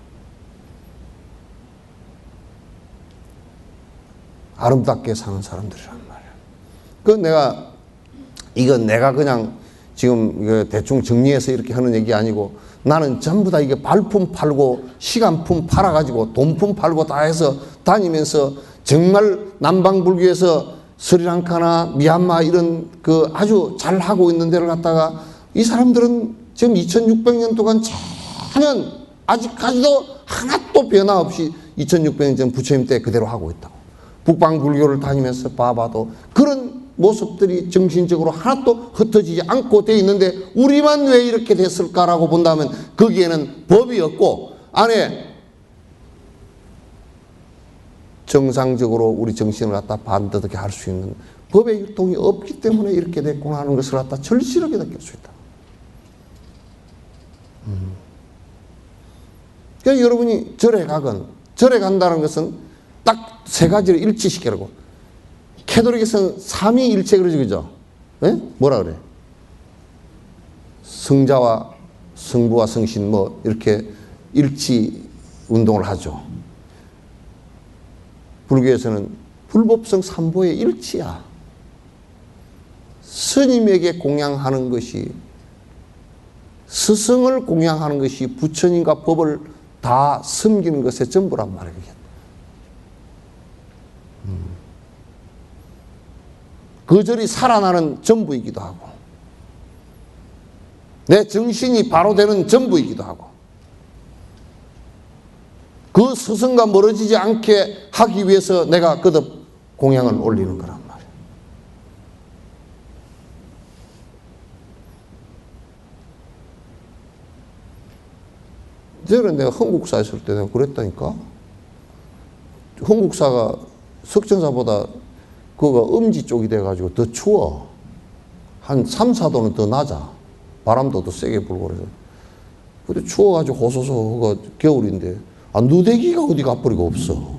A: 아름답게 사는 사람들이란 말이에요. 이건 내가 그냥 지금 대충 정리해서 이렇게 하는 얘기 아니고 나는 전부 다 이게 발품 팔고 시간품 팔아가지고 돈품 팔고 다 해서 다니면서 정말 남방불교에서 스리랑카나 미얀마 이런 그 아주 잘하고 있는 데를 갔다가 이 사람들은 지금 2600년 동안 전혀 아직까지도 하나도 변화 없이 2600년 전 부처님 때 그대로 하고 있다고. 북방불교를 다니면서 봐봐도 그런 모습들이 정신적으로 하나도 흩어지지 않고 돼 있는데 우리만 왜 이렇게 됐을까라고 본다면 거기에는 법이 없고 안에 정상적으로 우리 정신을 갖다 반듯하게 할 수 있는 법의 유통이 없기 때문에 이렇게 됐구나 하는 것을 갖다 절실하게 느낄 수 있다. 그러니까 여러분이 절에 간다는 것은 딱 세 가지를 일치시키라고. 캐톨릭에서는 삼위일체 그러죠, 그죠? 네? 뭐라 그래? 성자와 성부와 성신 뭐 이렇게 일치 운동을 하죠. 불교에서는 불법성 삼보의 일치야. 스님에게 공양하는 것이 스승을 공양하는 것이 부처님과 법을 다 섬기는 것의 전부란 말이에요. 그 절이 살아나는 전부이기도 하고 내 정신이 바로 되는 전부이기도 하고 그 스승과 멀어지지 않게 하기 위해서 내가 거듭 공양을 올리는 거란 말이에요. 저는 내가 흥국사 있을 때 내가 그랬다니까. 흥국사가 석전사보다 그거가 음지 쪽이 돼가지고 더 추워. 한 3, 4도는 더 낮아. 바람도 더 세게 불고 그래서. 근데 추워가지고 호소소가 겨울인데, 누대기가 어디 가버리고 없어.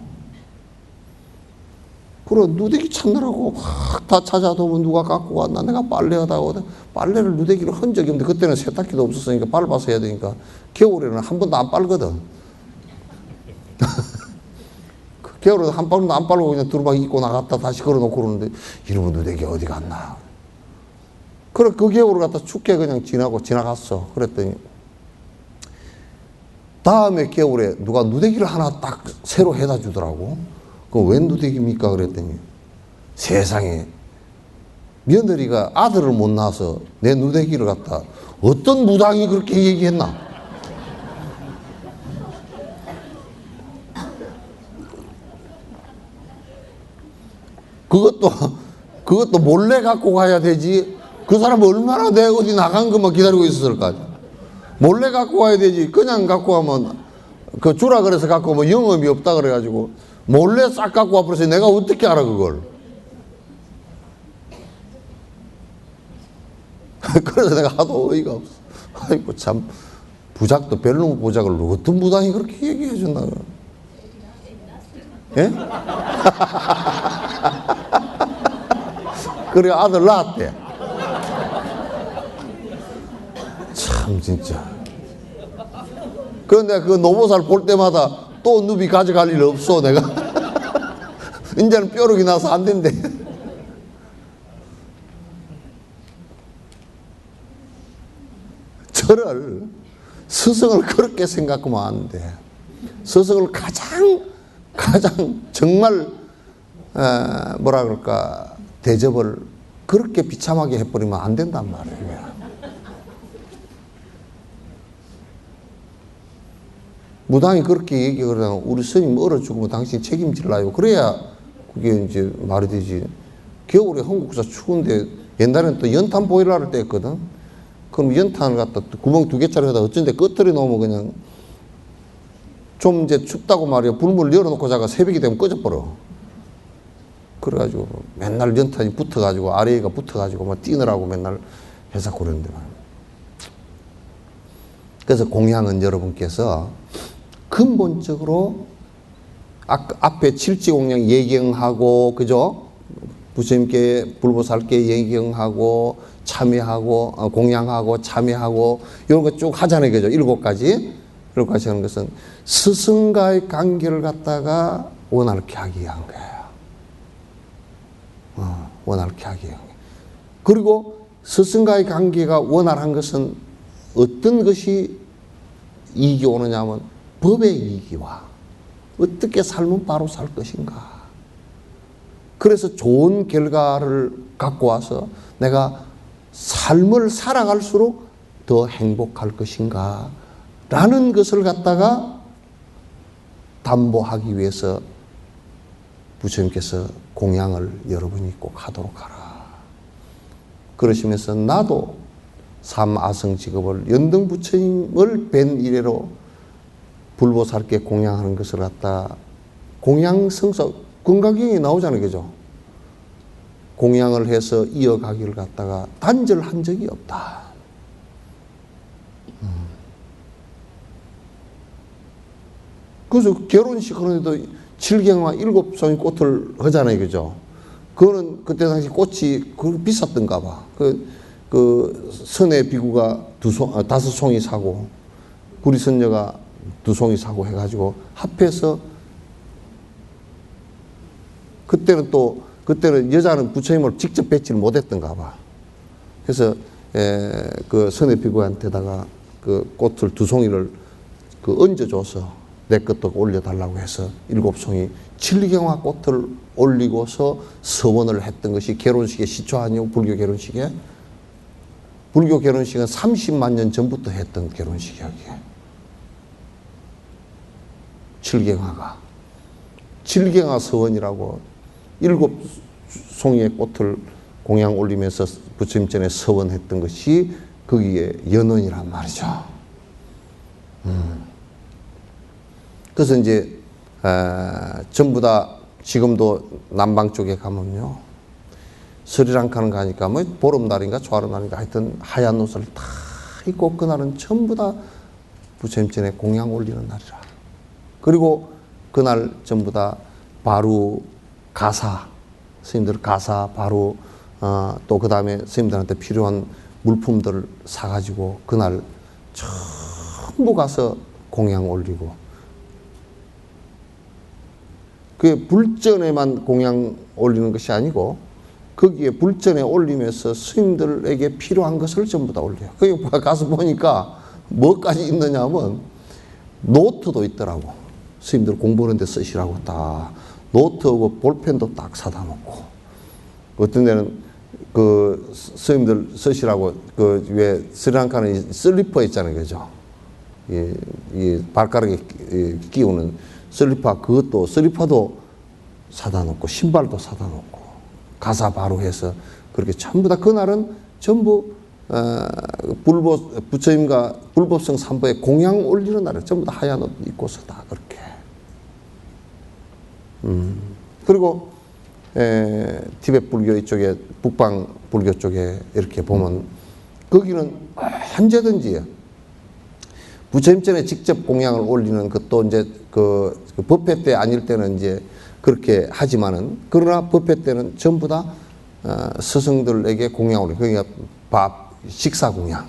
A: 그래, 누대기 찾느라고 막 다 찾아보면 누가 갖고 왔나? 내가 빨래하다가 빨래를 누대기를 한 적이 없는데, 그때는 세탁기도 없었으니까 밟아서 해야 되니까, 겨울에는 한 번도 안 빨거든. 겨울에도 한 번도 안 빨고 그냥 두루마기 입고 나갔다 다시 걸어놓고 그러는데, 이러면 누대기 어디 갔나? 그래, 그 겨울을 갖다 춥게 그냥 지나갔어. 그랬더니, 다음에 겨울에 누가 누대기를 하나 딱 새로 해다 주더라고. 그거 웬 누대기입니까? 그랬더니, 세상에, 며느리가 아들을 못 낳아서 내 누대기를 갖다 어떤 무당이 그렇게 얘기했나? 그것도 몰래 갖고 가야 되지. 그 사람은 얼마나 내 어디 나간 것만 기다리고 있었을까? 몰래 갖고 가야 되지. 그냥 갖고 가면, 그 주라 그래서 갖고 오면 영업이 없다 그래가지고, 몰래 싹 갖고 와버려서 내가 어떻게 알아, 그걸. 그래서 내가 하도 어이가 없어. 아이고, 참, 부작도 벨롱 부작을 어떤 무당이 그렇게 얘기해 준다. 예? 그래, 아들 낳았대. 참, 진짜. 그런데 그 노보살 볼 때마다 또 누비 가져갈 일 없어, 내가. 이제는 뾰룩이 나서 안 된대. 저를, 스승을 그렇게 생각하면 안 돼. 스승을 가장 정말, 뭐라 그럴까, 대접을 그렇게 비참하게 해버리면 안 된단 말이에요. 무당이 그렇게 얘기하면 우리 스님 얼어 죽으면 당신 책임질라요. 그래야 그게 이제 말이 되지. 겨울에 한국사 추운데 옛날에는 또 연탄 보일러를 뗐거든. 그럼 연탄을 갖다 구멍 2개짜리 해다 어쩐데 꺼트려 놓으면 그냥 좀 이제 춥다고 말이야. 불문을 열어놓고 자가 새벽이 되면 꺼져버려. 그래가지고 맨날 연탄이 붙어가지고 아래가 붙어가지고 막 뛰느라고 맨날 해서 그러는데 말이야. 그래서 공양은 여러분께서 근본적으로 앞에 칠지공양 예경하고 그죠? 부처님께 불보살께 예경하고 참여하고 공양하고 참여하고 이런 거 쭉 하잖아요. 그죠? 7가지. 7가지 하는 것은 스승과의 관계를 갖다가 원활케 하기 위한 거예요. 원활케 하기 위한 거예요. 그리고 스승과의 관계가 원활한 것은 어떤 것이 이익이 오느냐 하면 법의 이익이와 어떻게 살면 바로 살 것인가. 그래서 좋은 결과를 갖고 와서 내가 삶을 살아갈수록 더 행복할 것인가 라는 것을 갖다가 담보하기 위해서 부처님께서 공양을 여러분이 꼭 하도록 하라. 그러시면서 나도 삼아성 직업을 연등 부처님을 뵌 이래로 불보살께 공양하는 것을 갖다 공양성서 금강경에 나오잖아요. 그죠? 공양을 해서 이어가기를 갖다가 단절한 적이 없다. 그래서 결혼식 하는데도 7경화 7송이 꽃을 하잖아요. 그죠? 그거는 그때 당시 꽃이 비쌌던가 봐. 그 선의 비구가 5송이 사고 구리선녀가 2송이 사고 해가지고 합해서 그때는 여자는 부처님을 직접 뵙지를 못했던가 봐. 그래서 그 선의 비구한테다가 그 꽃을 2송이를 얹어줘서 내 것도 올려달라고 해서 7송이 7경화 꽃을 올리고서 서원을 했던 것이 결혼식의 시초 아니요? 불교 결혼식에? 불교 결혼식은 30만 년 전부터 했던 결혼식이야, 이게. 7경화가. 7경화 서원이라고 7송이의 꽃을 공양 올리면서 부처님 전에 서원했던 것이 거기에 연원이란 말이죠. 그래서 이제, 전부 다 지금도 남방 쪽에 가면요. 스리랑카는 가니까 뭐 보름날인가 초하루날인가 하여튼 하얀 옷을 다 입고 그날은 전부 다 부처님 전에 공양 올리는 날이라. 그리고 그날 전부 다 바루 가사, 스님들 가사 바루 또 그 다음에 스님들한테 필요한 물품들을 사가지고 그날 전부 가서 공양 올리고, 그게 불전에만 공양 올리는 것이 아니고 거기에 불전에 올리면서 스님들에게 필요한 것을 전부 다 올려요. 거기 가서 보니까 뭐까지 있느냐 하면 노트도 있더라고. 스님들 공부하는 데 쓰시라고 딱 노트하고 볼펜도 딱 사다 놓고, 어떤 데는 그 스님들 쓰시라고 그 왜 스리랑카는 슬리퍼 있잖아요, 그죠? 이 발가락에 끼우는 슬리퍼, 그것도 슬리퍼도 사다 놓고 신발도 사다 놓고 가사 바로 해서 그렇게 전부 다 그날은 전부 부처님과 불법성 삼보에 공양 올리는 날에 전부 다 하얀 옷 입고서 다 그렇게. 그리고 티베트 불교 이쪽에 북방 불교 쪽에 이렇게 보면 거기는 언제든지 부처님 전에 직접 공양을 올리는 것도 이제 그 법회 때 아닐 때는 이제 그렇게 하지만은, 그러나 법회 때는 전부 다 스승들에게 공양을, 그러니까 밥 식사 공양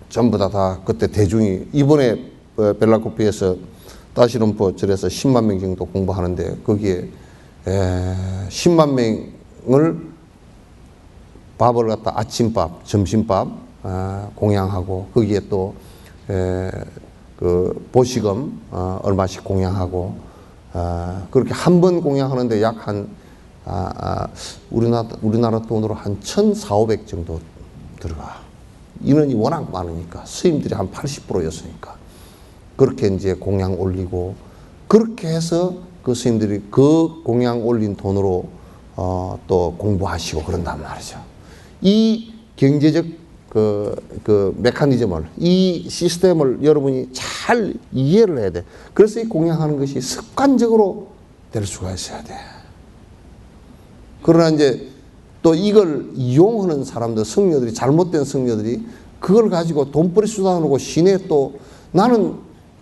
A: 전부 다 그때 대중이, 이번에 벨라코피에서 다시론포 절에서 10만 명 정도 공부하는데 거기에 10만 명을 밥을 갖다 아침밥, 점심밥 공양하고, 거기에 또 그 보시금 얼마씩 공양하고, 그렇게 한 번 공양하는데 약 한 우리나라 돈으로 한 1,400 정도 들어가. 인원이 워낙 많으니까, 스님들이 한 80%였으니까 그렇게 이제 공양 올리고, 그렇게 해서 그 스님들이 그 공양 올린 돈으로 또 공부하시고 그런단 말이죠. 이 경제적 그 메커니즘을, 이 시스템을 여러분이 잘 이해를 해야 돼. 그래서 이 공양하는 것이 습관적으로 될 수가 있어야 돼. 그러나 이제 또 이걸 이용하는 사람들, 성녀들이, 잘못된 성녀들이 그걸 가지고 돈벌이 수단으로 시내에, 또 나는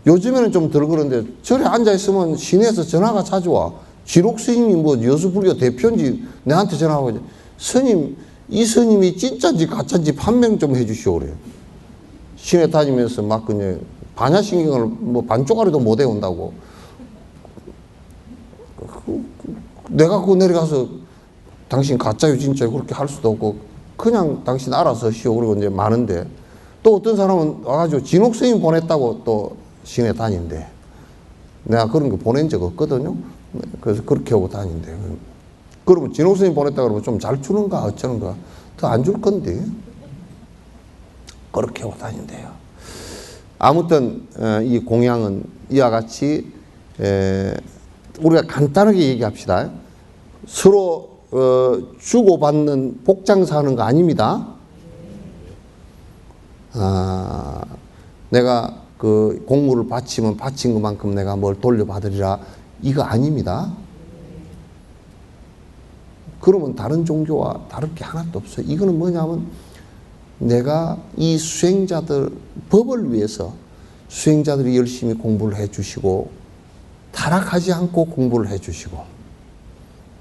A: 요즘에는 좀 덜 그런데 절에 앉아있으면 시내에서 전화가 자주 와. 지록 스님이 뭐 여수불교 대표인지 내한테 전화하고, 스님, 이 스님이 진짜인지 가짜인지 판명 좀 해주시오 그래요. 시내 다니면서 막 그냥 반야신경을 뭐 반쪽짜리도 못 외운다고. 내가 그거 내려가서 당신 가짜요 진짜요 그렇게 할 수도 없고, 그냥 당신 알아서 하시오. 그리고 이제 많은데, 또 어떤 사람은 와가지고 진옥 스님 보냈다고 또 시내 다닌대. 내가 그런 거 보낸 적 없거든요. 그래서 그렇게 하고 다닌대. 그러면 진옥 스님 보냈다 그러면 좀 잘 주는가 어쩌는가, 더 안 줄 건데 그렇게 하고 다닌대요. 아무튼 이 공양은 이와 같이 우리가 간단하게 얘기합시다. 서로 주고받는 복장사하는 거 아닙니다. 내가 그 공물을 바치면 바친 것만큼 내가 뭘 돌려받으리라, 이거 아닙니다. 그러면 다른 종교와 다를 게 하나도 없어요. 이거는 뭐냐면 내가 이 수행자들, 법을 위해서 수행자들이 열심히 공부를 해 주시고 타락하지 않고 공부를 해 주시고,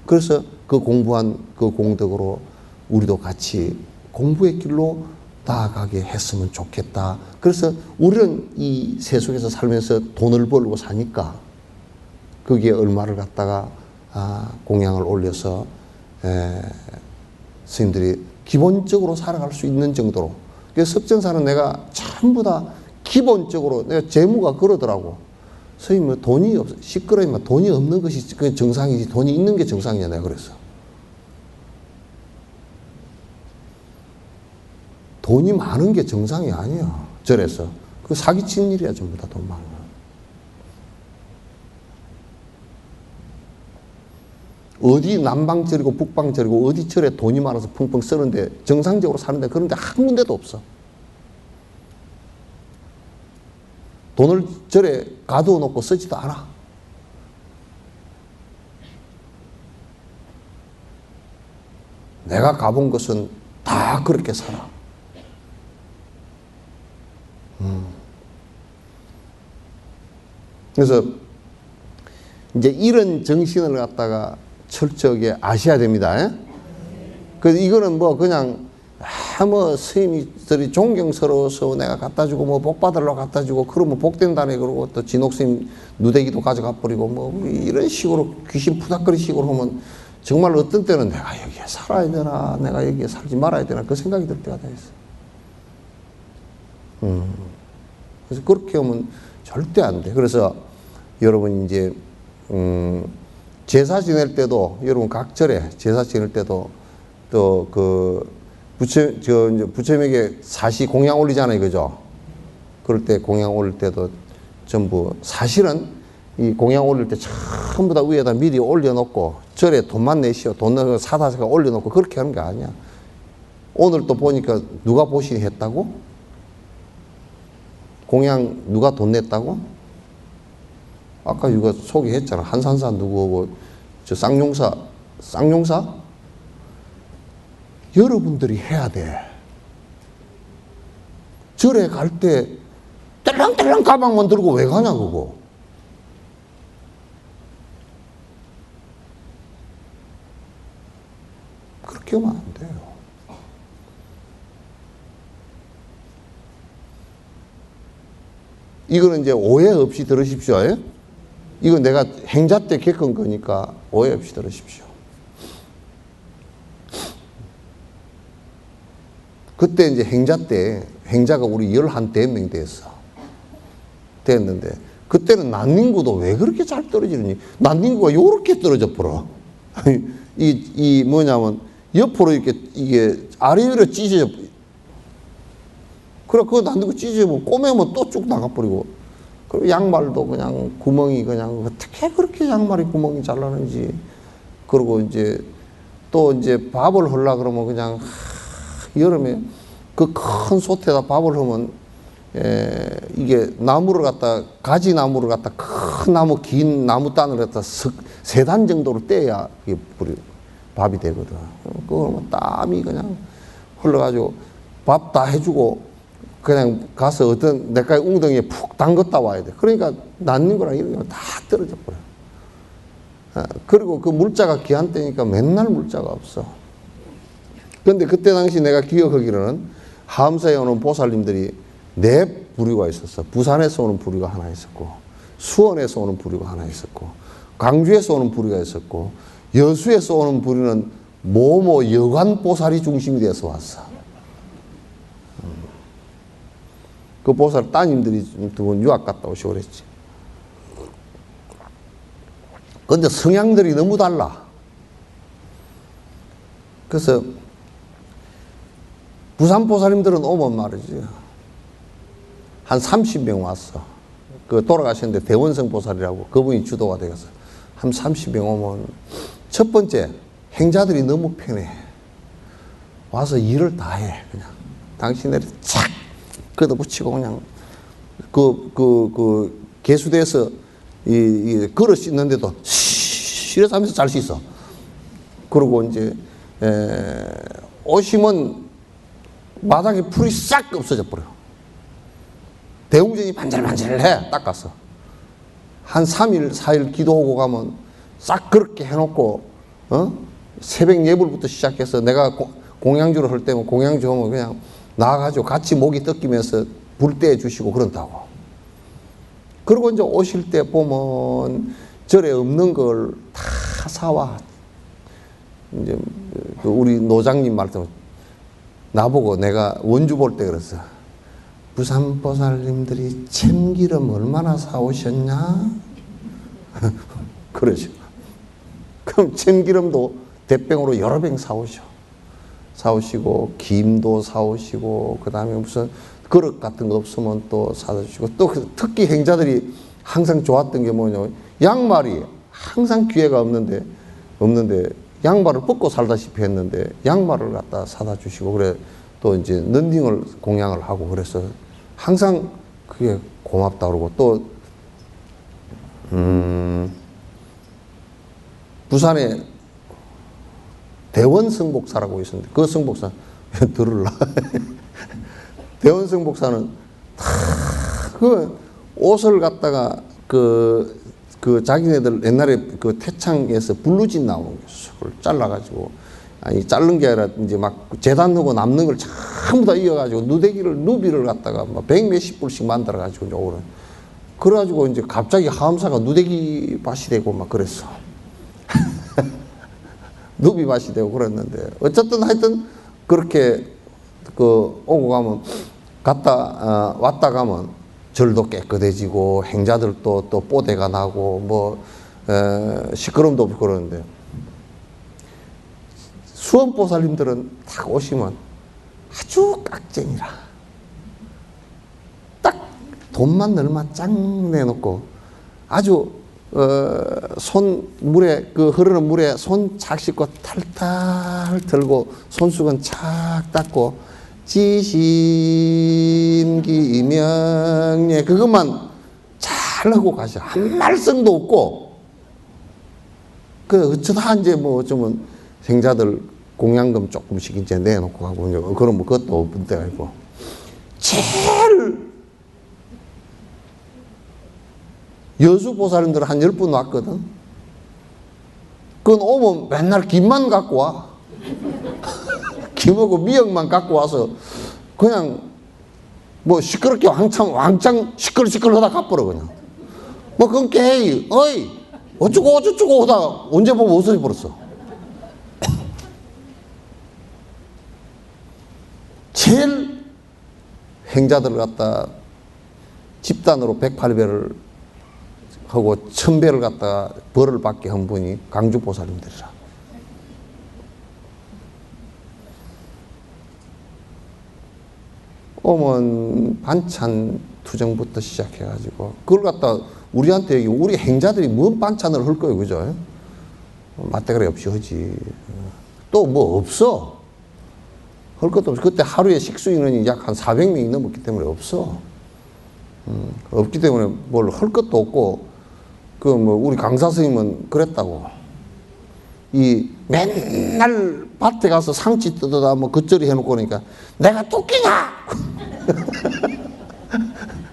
A: 그래서 그 공부한 그 공덕으로 우리도 같이 공부의 길로 나아가게 했으면 좋겠다. 그래서 우리는 이 세속에서 살면서 돈을 벌고 사니까 거기에 얼마를 갖다가 공양을 올려서 스님들이 기본적으로 살아갈 수 있는 정도로. 그래서 석정사는 내가 전부 다 기본적으로, 내가 재무가 그러더라고. 스님 뭐 돈이 없어, 시끄러우면 돈이 없는 것이 그 정상이지 돈이 있는 게 정상이야, 내가 그랬어. 돈이 많은 게 정상이 아니야, 절에서. 그 사기친 일이야, 전부 다 돈 많은 거. 어디 남방절이고 북방절이고 어디 절에 돈이 많아서 펑펑 쓰는데, 정상적으로 사는데 그런 데 한 군데도 없어. 돈을 절에 가두어 놓고 쓰지도 않아. 내가 가본 것은 다 그렇게 살아. 그래서 이제 이런 정신을 갖다가 철저하게 아셔야 됩니다. 그래서 이거는 뭐 그냥 뭐 스님들이 존경스러워서 내가 갖다 주고 뭐 복 받으러 갖다 주고 그러면 복 된다네 그러고 또 진옥 스님 누대기도 가져가 버리고 뭐 이런 식으로 귀신 푸닥거리 식으로 하면 정말 어떤 때는 내가 여기에 살아야 되나 내가 여기에 살지 말아야 되나 그 생각이 들 때가 다 있어. 그래서 그렇게 하면 절대 안 돼. 그래서 여러분 이제 제사 지낼 때도 여러분 각 절에 제사 지낼 때도 또 그 부처님에게 사시 공양 올리잖아요, 그죠? 그럴 때 공양 올릴 때도 전부 사실은 이 공양 올릴 때 전부 다 위에다 미리 올려놓고 절에 돈만 내시오, 돈 넣어 사다가 올려놓고 그렇게 하는 게 아니야. 오늘 또 보니까 누가 보시니 했다고? 공양 누가 돈 냈다고? 아까 이거 소개했잖아. 한산사 누구고 저 쌍용사 여러분들이 해야 돼. 절에 갈 때 딸랑딸랑 가방만 들고 왜 가냐 그거. 그렇게 하면 안 돼요. 이거는 이제 오해 없이 들으십시오. 이건 내가 행자 때 겪은 거니까 오해 없이 들으십시오. 그때 이제 행자 때, 행자가 우리 11명 됐는데, 그때는 난닝구도 왜 그렇게 잘 떨어지느니? 난닝구가 요렇게 떨어져 버려. 뭐냐면, 옆으로 이렇게, 이게 아래로 찢어져. 그래, 그거 난닝구 찢어지면 꼬매면 또 쭉 나가버리고. 그리고 양말도 그냥 구멍이 그냥, 어떻게 그렇게 양말이 구멍이 잘 나는지. 그리고 이제, 또 이제 밥을 하려고 그러면 그냥, 여름에 그 큰 솥에다 밥을 하면 이게 나무를 갖다 가지 나무를 갖다 큰 나무 긴 나무 단을 갖다 세 단 정도로 떼야 이게 밥이 되거든. 그러면 땀이 그냥 흘러가지고 밥 다 해주고 그냥 가서 어떤 내가 웅덩이에 푹 담갔다 와야 돼. 그러니까 낫는 거랑 이런 거 다 떨어져 버려. 그리고 그 물자가 귀한 때니까 맨날 물자가 없어. 근데 그때 당시 내가 기억하기로는 하엄사에 오는 보살님들이 4부류가 있었어. 부산에서 오는 부류가 하나 있었고, 수원에서 오는 부류가 하나 있었고, 광주에서 오는 부류가 있었고, 여수에서 오는 부류는 모모 여관 보살이 중심이 돼서 왔어. 그 보살 따님들이 두 분 유학 갔다 오시고 그랬지. 근데 성향들이 너무 달라. 그래서 부산 보살님들은 오면 말이지. 한 30명 왔어. 그 돌아가셨는데 대원성 보살이라고 그분이 주도가 되어서 한 30명 오면 첫 번째 행자들이 너무 편해. 와서 일을 다 해. 그냥 당신들이 착 걷어붙이고 그냥 그 개수대에서 이 그릇 씻는데도 이래서 하면서 잘 씻어. 그리고 이제 오시면 바닥에 풀이 싹 없어져 버려. 대웅전이 반질반질해. 닦아서 한 3일 4일 기도하고 가면 싹 그렇게 해놓고 새벽 예불부터 시작해서 내가 공양주를 할 때면 공양주 하면 그냥 나와가지고 같이 목이 뜯기면서 불 떼어 주시고 그런다고. 그리고 이제 오실 때 보면 절에 없는 걸 다 사와. 이제 우리 노장님 말씀 나보고 내가 원주 볼 때 그랬어. 부산 보살님들이 참기름 얼마나 사오셨냐? 그러죠. 그럼 참기름도 대병으로 여러 병 사오시고 김도 사오시고 그 다음에 무슨 그릇 같은 거 없으면 또 사다 주시고 또 특히 행자들이 항상 좋았던 게 뭐냐 양말이 항상 기회가 없는데 양말을 벗고 살다시피 했는데 양말을 갖다 사다 주시고 그래 또 이제 런닝을 공양을 하고 그래서 항상 그게 고맙다 그러고 또 부산에 대원성복사라고 있었는데 그 성복사 들을라. 대원성복사는 그 옷을 갖다가 그 자기네들 옛날에 그 태창에서 블루진 나오는 걸 잘라가지고 아니 자른 게 아니라 이제 막 재단하고 남는 걸 전부 다 이어가지고 누비를 갖다가 막 100몇십 불씩 만들어가지고 이제 오른. 그래가지고 이제 갑자기 하엄사가 누대기 밭이 되고 막 그랬어. 누비 밭이 되고 그랬는데 어쨌든 하여튼 그렇게 그 오고 가면 왔다 가면 절도 깨끗해지고 행자들도 또 뽀대가 나고 뭐 시끄럼도 없고 그러는데 수험보살님들은 딱 오시면 아주 깍쟁이라 딱 돈만 얼마 짱 내놓고 아주 손 물에 그 흐르는 물에 손 착 씻고 탈탈 들고 손수건 착 닦고 지심기명예 그것만 잘 하고 가셔. 한 말씀도 없고 그 어쩌다 이제 뭐 어쩌면 생자들 공양금 조금씩 이제 내놓고 가고 이제 그런 뭐 그것도 없을 때가 있고 제일 여수보살님들 한 10분 왔거든. 그건 오면 맨날 김만 갖고 와. 김하고 미역만 갖고 와서 그냥 뭐 시끄럽게 왕창 시끌시끌 하다 가버려 그냥. 뭐 그건 깨이 어이 어쩌고 저쩌고 하다 언제 보면 없어져 버렸어. 제일 행자들 갖다 집단으로 108배를 하고 1000배를 갖다가 벌을 받게 한 분이 강주보살님들이라. 오면 반찬 투정부터 시작해가지고 그걸 갖다 우리한테 우리 행자들이 뭔 반찬을 할 거예요, 그죠? 맛대가리 없이 하지. 또 뭐 없어. 할 것도 없어. 그때 하루에 식수 인원이 약 한 400명이 넘었기 때문에 없어. 없기 때문에 뭘 할 것도 없고 그 뭐 우리 강사 스님은 그랬다고. 이 맨날 밭에 가서 상치 뜯어다 뭐 겉절이 해놓고 그러니까 내가 토끼냐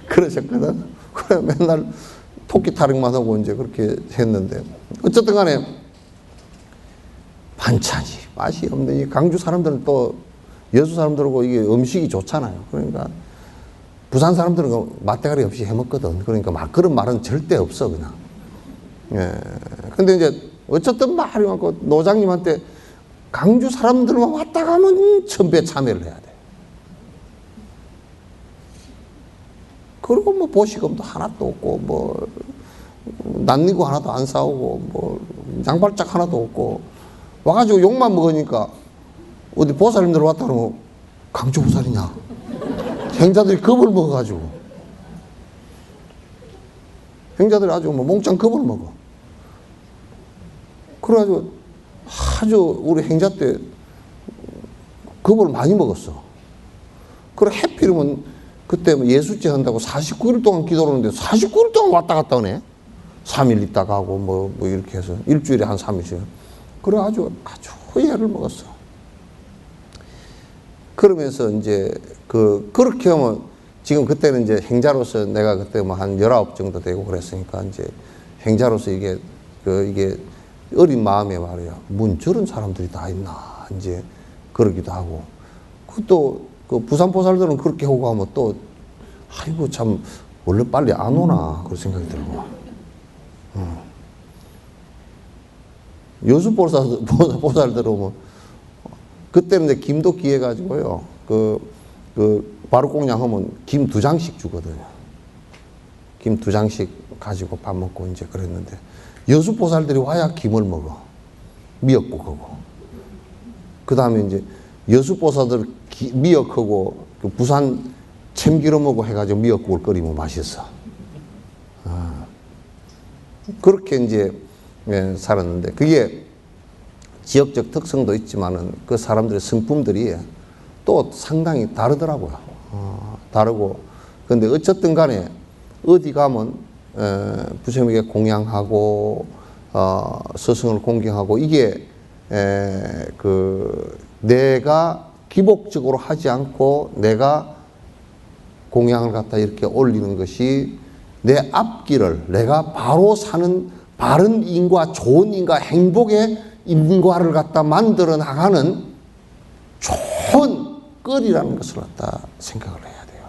A: 그러셨거든. 그래 맨날 토끼 타령만 하고 이제 그렇게 했는데 어쨌든 간에 반찬이 맛이 없는 이 강주 사람들은 또 여수 사람들하고 이게 음식이 좋잖아요. 그러니까 부산 사람들은 맛대가리 없이 해먹거든. 그러니까 막 그런 말은 절대 없어 그냥. 예. 근데 이제 어쨌든 말이 많고 노장님한테 강주 사람들만 왔다 가면 1000배 참여를 해야 돼. 그리고 뭐 보시금도 하나도 없고 뭐 낯니고 하나도 안 싸우고 뭐 양발짝 하나도 없고 와가지고 욕만 먹으니까 어디 보살님들 왔다 그러면 강주 보살이냐 행자들이 겁을 먹어가지고 행자들이 아주 뭐 몽땅 겁을 먹어. 그래가지고 아주 우리 행자 때 겁을 많이 먹었어. 그래 해필이면 그때 뭐 예수제 한다고 49일 동안 기도를 하는데 49일 동안 왔다 갔다 하네. 3일 있다 가고 뭐 이렇게 해서 일주일에 한 3일씩. 그래 아주 애를 먹었어. 그러면서 이제 그렇게 하면 지금 그때는 이제 행자로서 내가 그때 뭐 한 19 정도 되고 그랬으니까 이제 행자로서 이게 어린 마음에 말이야. 뭔 저런 사람들이 다 있나. 이제 그러기도 하고. 그것도 그 부산 보살들은 그렇게 하고 하면 또 아이고 참 원래 빨리 안 오나 그런 생각이 들고. 여수 보살들 오면 그때는 이제 김도 기해 가지고요. 바루공양 하면 김 2장씩 주거든요. 김 2장씩 가지고 밥 먹고 이제 그랬는데 여수 보살들이 와야 김을 먹어. 미역국하고. 그 다음에 이제 여수 보살들 미역하고 그 부산 참기름하고 해가지고 미역국을 끓이면 맛있어. 그렇게 이제 살았는데 그게 지역적 특성도 있지만은 그 사람들의 성품들이 또 상당히 다르더라고요. 다르고. 근데 어쨌든 간에 어디 가면 부처님에게 공양하고 스승을 공경하고 이게 내가 기복적으로 하지 않고 내가 공양을 갖다 이렇게 올리는 것이 내 앞길을 내가 바로 사는 바른 인과 좋은 인과 행복의 인과를 갖다 만들어 나가는 좋은 끌이라는 것을 갖다 생각을 해야 돼요.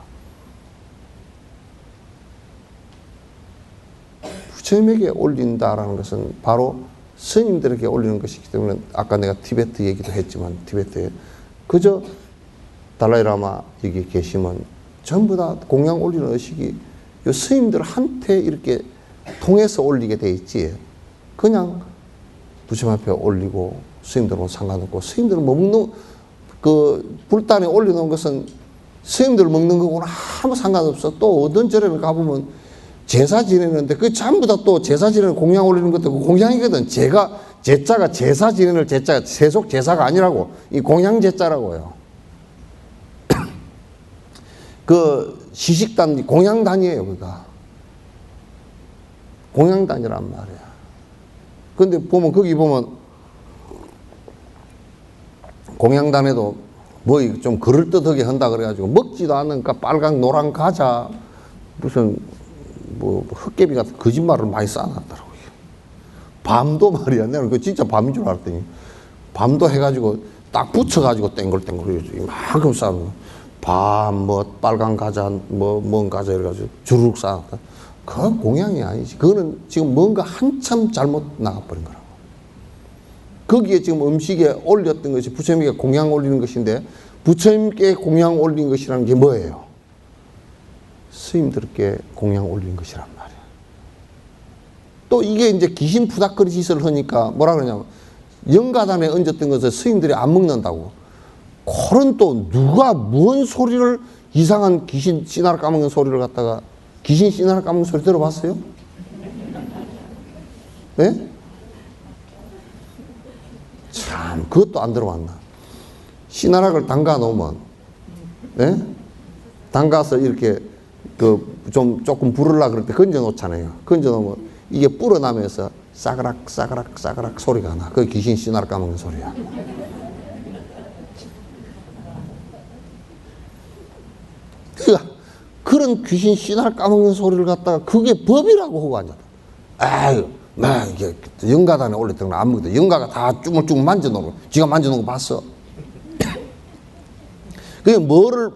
A: 부처님에게 올린다라는 것은 바로 스님들에게 올리는 것이기 때문에 아까 내가 티베트 얘기도 했지만 티베트에 그저 달라이라마 여기 계시면 전부 다 공양 올리는 의식이 요 스님들한테 이렇게 통해서 올리게 돼 있지 그냥 부처님 앞에 올리고 스님들하고 상관없고 스님들은 먹는 그 불단에 올려놓은 것은 스님들 먹는 거고는 아무 상관없어. 또 어떤 절에 가보면 제사 지내는데 그 전부 다 또 제사 지내는 공양 올리는 것도 공양이거든. 제자가 제사 지내는 제자가 세속 제사가 아니라고 이 공양 제자라고요. 그 시식단 공양단이에요. 그가 공양단이란 말이야. 근데 보면 거기 보면 공양단에도 뭐 좀 그럴듯하게 한다 그래가지고 먹지도 않으니까 빨강 노랑 과자 무슨 뭐 흑개비 같은 거짓말을 많이 쌓아놨더라고요. 밤도 말이야. 내가 그 진짜 밤인 줄 알았더니 밤도 해가지고 딱 붙여가지고 땡글땡글 이만큼 쌓아놓은 밤 뭐 빨강 과자 뭔 과자 이래가지고 주르륵 쌓아놨다. 그건 공양이 아니지. 그거는 지금 뭔가 한참 잘못 나가버린 거라고. 거기에 지금 음식에 올렸던 것이 부처님께 공양 올리는 것인데 부처님께 공양 올린 것이라는 게 뭐예요? 스님들께 공양 올린 것이란 말이야. 또 이게 이제 귀신 푸닥거리 짓을 하니까 뭐라 그러냐면 영가단에 얹었던 것을 스님들이 안 먹는다고. 그런 또 누가 뭔 소리를 이상한 귀신 씨나라 까먹는 소리를 갖다가 귀신 씨나라 까먹는 소리 들어봤어요? 네? 참 그것도 안 들어봤나. 씨나락을 담가 놓으면 네? 담가서 이렇게 조금 부르려고 그럴 때 건져 놓잖아요. 건져 놓으면 이게 불어나면서 싸그락 싸그락 싸그락 소리가 나. 그게 귀신 씨나락 까먹는 소리야. 그러니까 그런 귀신 씨나락 까먹는 소리를 갖다가 그게 법이라고 하고 앉았다. 아유 나 이게 영가단에 올렸던 건 안 먹거든. 영가가 다 쭈물쭈물 만져놓은 거, 지가 만져놓은 거 봤어. 그게 뭐를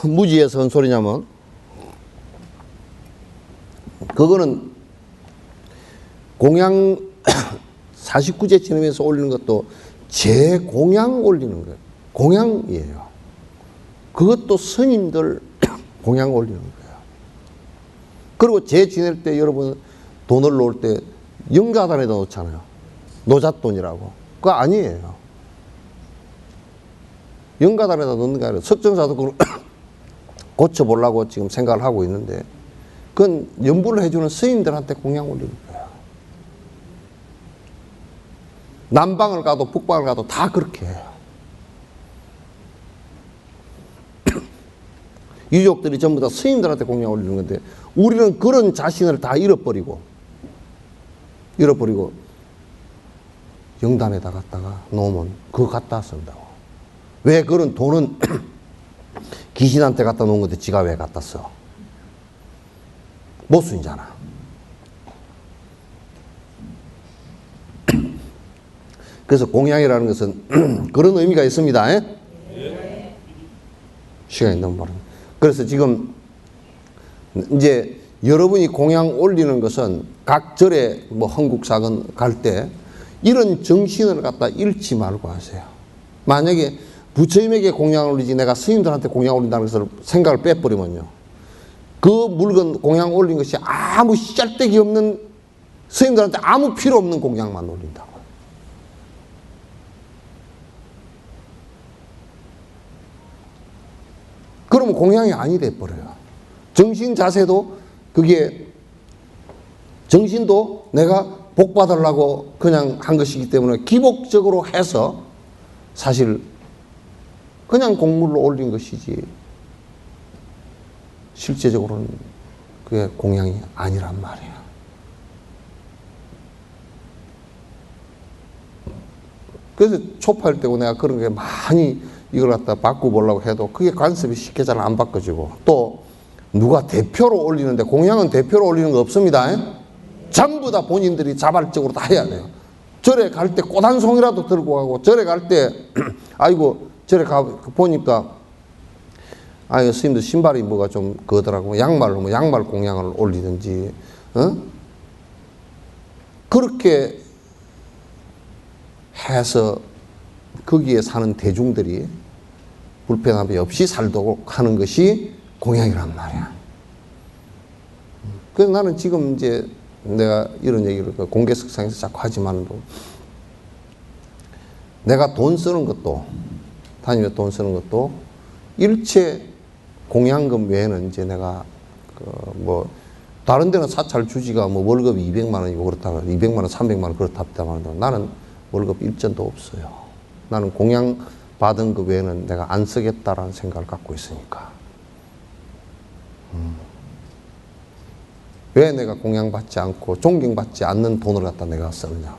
A: 무지해서 한 소리냐면, 그거는 공양 49제 지내면서 올리는 것도 제공양 올리는 거예요. 공양이에요. 그것도 스님들 공양 올리는 거예요. 그리고 제 지낼 때 여러분 돈을 놓을 때 영가단에다 놓잖아요. 노잣돈이라고. 그거 아니에요. 영가단에다 놓는 게 아니라 석정사도 그걸 고쳐보려고 지금 생각을 하고 있는데 그건 연부를 해주는 스님들한테 공양 올리는 거예요. 남방을 가도 북방을 가도 다 그렇게 해요. 유족들이 전부 다 스님들한테 공양 올리는 건데 우리는 그런 자신을 다 잃어버리고 영단에다 갖다가 놓으면 그거 갖다 쓴다고. 왜 그런 돈은 귀신한테 갖다 놓은 건데 지가 왜 갖다 써? 모순이잖아. 그래서 공양이라는 것은 그런 의미가 있습니다. 네. 시간이 너무 많습니다. 그래서 지금 이제 여러분이 공양 올리는 것은 각 절에 뭐 한국사건 갈 때 이런 정신을 갖다 잃지 말고 하세요. 만약에 부처님에게 공양을 올리지 내가 스님들한테 공양 올린다는 것을 생각을 빼버리면요. 그 물건 공양 올린 것이 아무 씨알데기 없는 스님들한테 아무 필요 없는 공양만 올린다고. 그러면 공양이 아니 돼버려요. 정신 자세도 그게 정신도 내가 복 받으려고 그냥 한 것이기 때문에 기복적으로 해서 사실 그냥 공물로 올린 것이지 실제적으로는 그게 공양이 아니란 말이에요. 그래서 초파일 때고 내가 그런 게 많이 이걸 갖다 바꿔보려고 해도 그게 관습이 쉽게 잘 안 바꿔지고, 또 누가 대표로 올리는데, 공양은 대표로 올리는 거 없습니다. 전부 다 본인들이 자발적으로 다 해야 돼요. 절에 갈 때 꽃 한 송이라도 들고 가고, 절에 갈 때 아이고 절에 가 보니까 아이고 스님들 신발이 뭐가 좀 그거더라고. 양말로 뭐 양말 공양을 올리든지, 그렇게 해서 거기에 사는 대중들이 불편함이 없이 살도록 하는 것이 공양이란 말이야. 그래서 나는 지금 이제 내가 이런 얘기를 공개석상에서 자꾸 하지만도, 내가 돈 쓰는 것도, 다니며 돈 쓰는 것도 일체 공양금 외에는 이제 내가 뭐 다른 데는 사찰 주지가 뭐 월급이 200만 원이고 그렇다고 200만 원, 300만 원 그렇답니다만 나는 월급 일전도 없어요. 나는 공양 받은 그 외에는 내가 안 쓰겠다라는 생각을 갖고 있으니까. 왜 내가 공양받지 않고 존경받지 않는 돈을 갖다 내가 쓰느냐.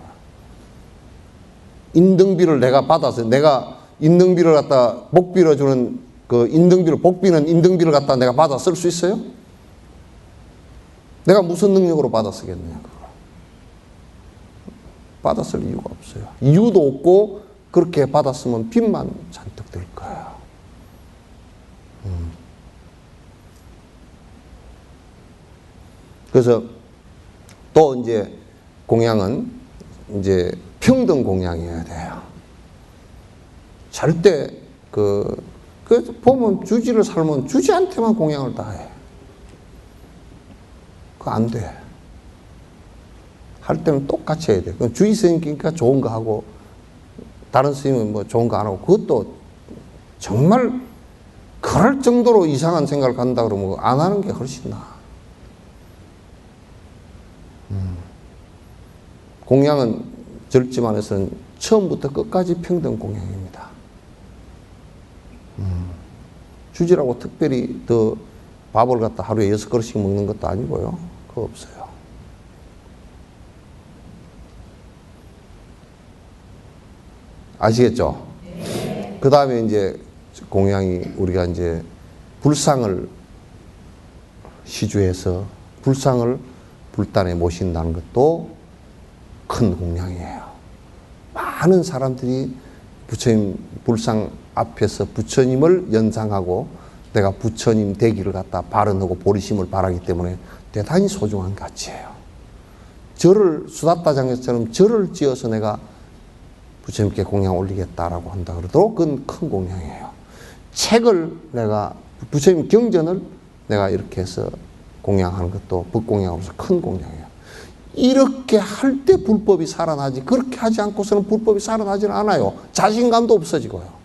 A: 인등비를 내가 받아서, 내가 인등비를 갖다 복비를 주는 그 인등비를, 복비는 인등비를 갖다 내가 받아 쓸 수 있어요? 내가 무슨 능력으로 받아 쓰겠느냐, 그걸. 받아 쓸 이유가 없어요. 이유도 없고, 그렇게 받았으면 빚만 잔뜩 될 거예요. 그래서 또 이제 공양은 이제 평등 공양이어야 돼요. 절대 그래서 보면 주지를 살면 주지한테만 공양을 다 해. 그거 안 돼. 할 때는 똑같이 해야 돼. 주의 스님이니까 좋은 거 하고, 다른 스님은 뭐 좋은 거 안 하고, 그것도 정말 그럴 정도로 이상한 생각을 간다 그러면 안 하는 게 훨씬 나아. 공양은 절지만에서는 처음부터 끝까지 평등 공양입니다. 주지라고 특별히 더 밥을 갖다 하루에 6그릇씩 먹는 것도 아니고요. 그거 없어요. 아시겠죠? 그 다음에 이제 공양이 우리가 이제 불상을 시주해서 불상을 불단에 모신다는 것도 큰 공양이에요. 많은 사람들이 부처님 불상 앞에서 부처님을 연상하고 내가 부처님 되기를 갖다 발언하고 보리심을 바라기 때문에 대단히 소중한 가치예요. 절을 수다따장에서처럼 절을 지어서 내가 부처님께 공양 올리겠다라고 한다 그래도 그건 큰 공양이에요. 책을 내가 부처님 경전을 내가 이렇게 해서 공양하는 것도 법공양으로서 큰 공양이에요. 이렇게 할 때 불법이 살아나지, 그렇게 하지 않고서는 불법이 살아나지는 않아요. 자신감도 없어지고요.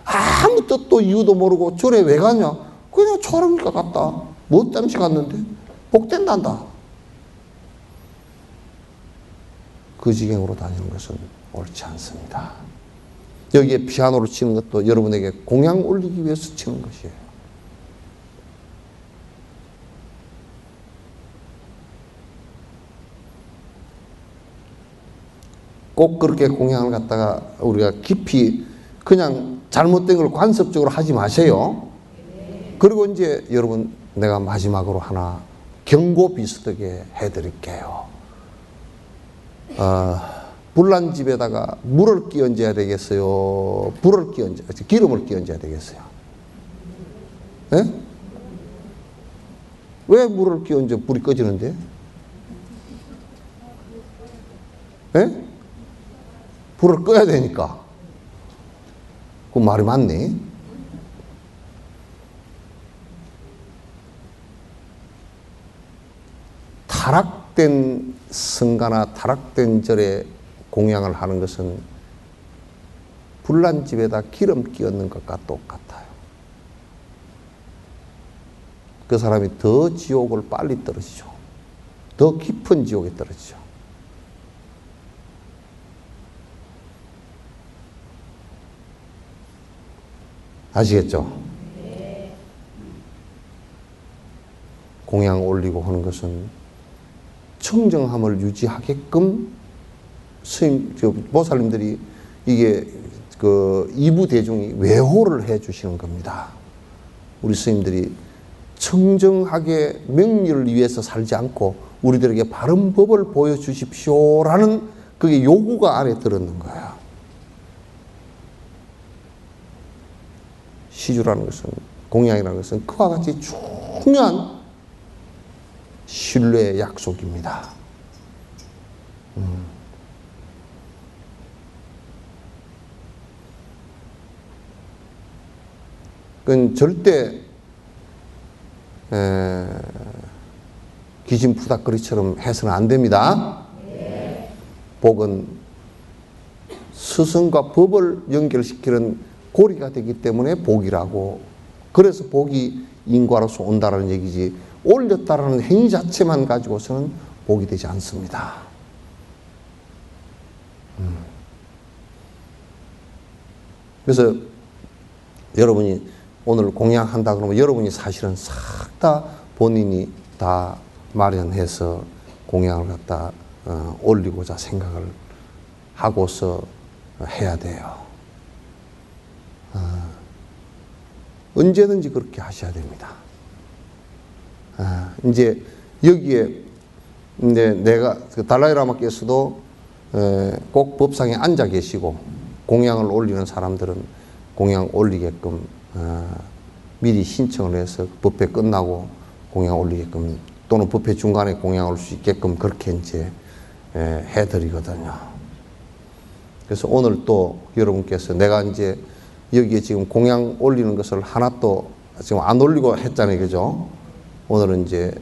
A: 아무 뜻도 이유도 모르고 절에 왜 가냐? 그냥 초라니까 갔다. 뭐 때문에 갔는데? 복된단다. 그 지경으로 다니는 것은 옳지 않습니다. 여기에 피아노를 치는 것도 여러분에게 공양 올리기 위해서 치는 것이에요. 꼭 그렇게 공양을 갖다가 우리가 깊이 그냥 잘못된 걸 관습적으로 하지 마세요. 그리고 이제 여러분, 내가 마지막으로 하나 경고 비슷하게 해드릴게요. 불난집에다가 물을 끼얹어야 되겠어요? 기름을 끼얹어야 되겠어요? 네? 왜 물을 끼얹어 불이 꺼지는데? 네? 불을 꺼야 되니까. 그 말이 맞네. 타락된 성가나 타락된 절에 공양을 하는 것은 불난 집에다 기름 끼얹는 것과 똑같아요. 그 사람이 더 지옥을 빨리 떨어지죠. 더 깊은 지옥에 떨어지죠. 아시겠죠? 공양 올리고 하는 것은 청정함을 유지하게끔 스님, 보살님들이 이게 그 이부 대중이 외호를 해 주시는 겁니다. 우리 스님들이 청정하게 명리를 위해서 살지 않고 우리들에게 바른 법을 보여주십시오라는 그게 요구가 안에 들었는 거예요. 시주라는 것은, 공양이라는 것은 그와 같이 중요한 신뢰의 약속입니다. 그건 절대 기진푸닥거리처럼 해서는 안 됩니다. 복은 스승과 법을 연결시키는 고리가 되기 때문에 복이라고, 그래서 복이 인과로서 온다라는 얘기지, 올렸다라는 행위 자체만 가지고서는 복이 되지 않습니다. 그래서 여러분이 오늘 공양한다 그러면 여러분이 사실은 싹 다 본인이 다 마련해서 공양을 갖다 올리고자 생각을 하고서 해야 돼요. 언제든지 그렇게 하셔야 됩니다. 이제 여기에 이제 내가 달라이라마께서도 꼭 법상에 앉아 계시고 공양을 올리는 사람들은 공양 올리게끔 미리 신청을 해서 법회 끝나고 공양 올리게끔, 또는 법회 중간에 공양 올 수 있게끔 그렇게 이제 해드리거든요. 그래서 오늘 또 여러분께서 내가 이제 여기에 지금 공양 올리는 것을 하나 또 지금 안 올리고 했잖아요. 그죠? 오늘은 이제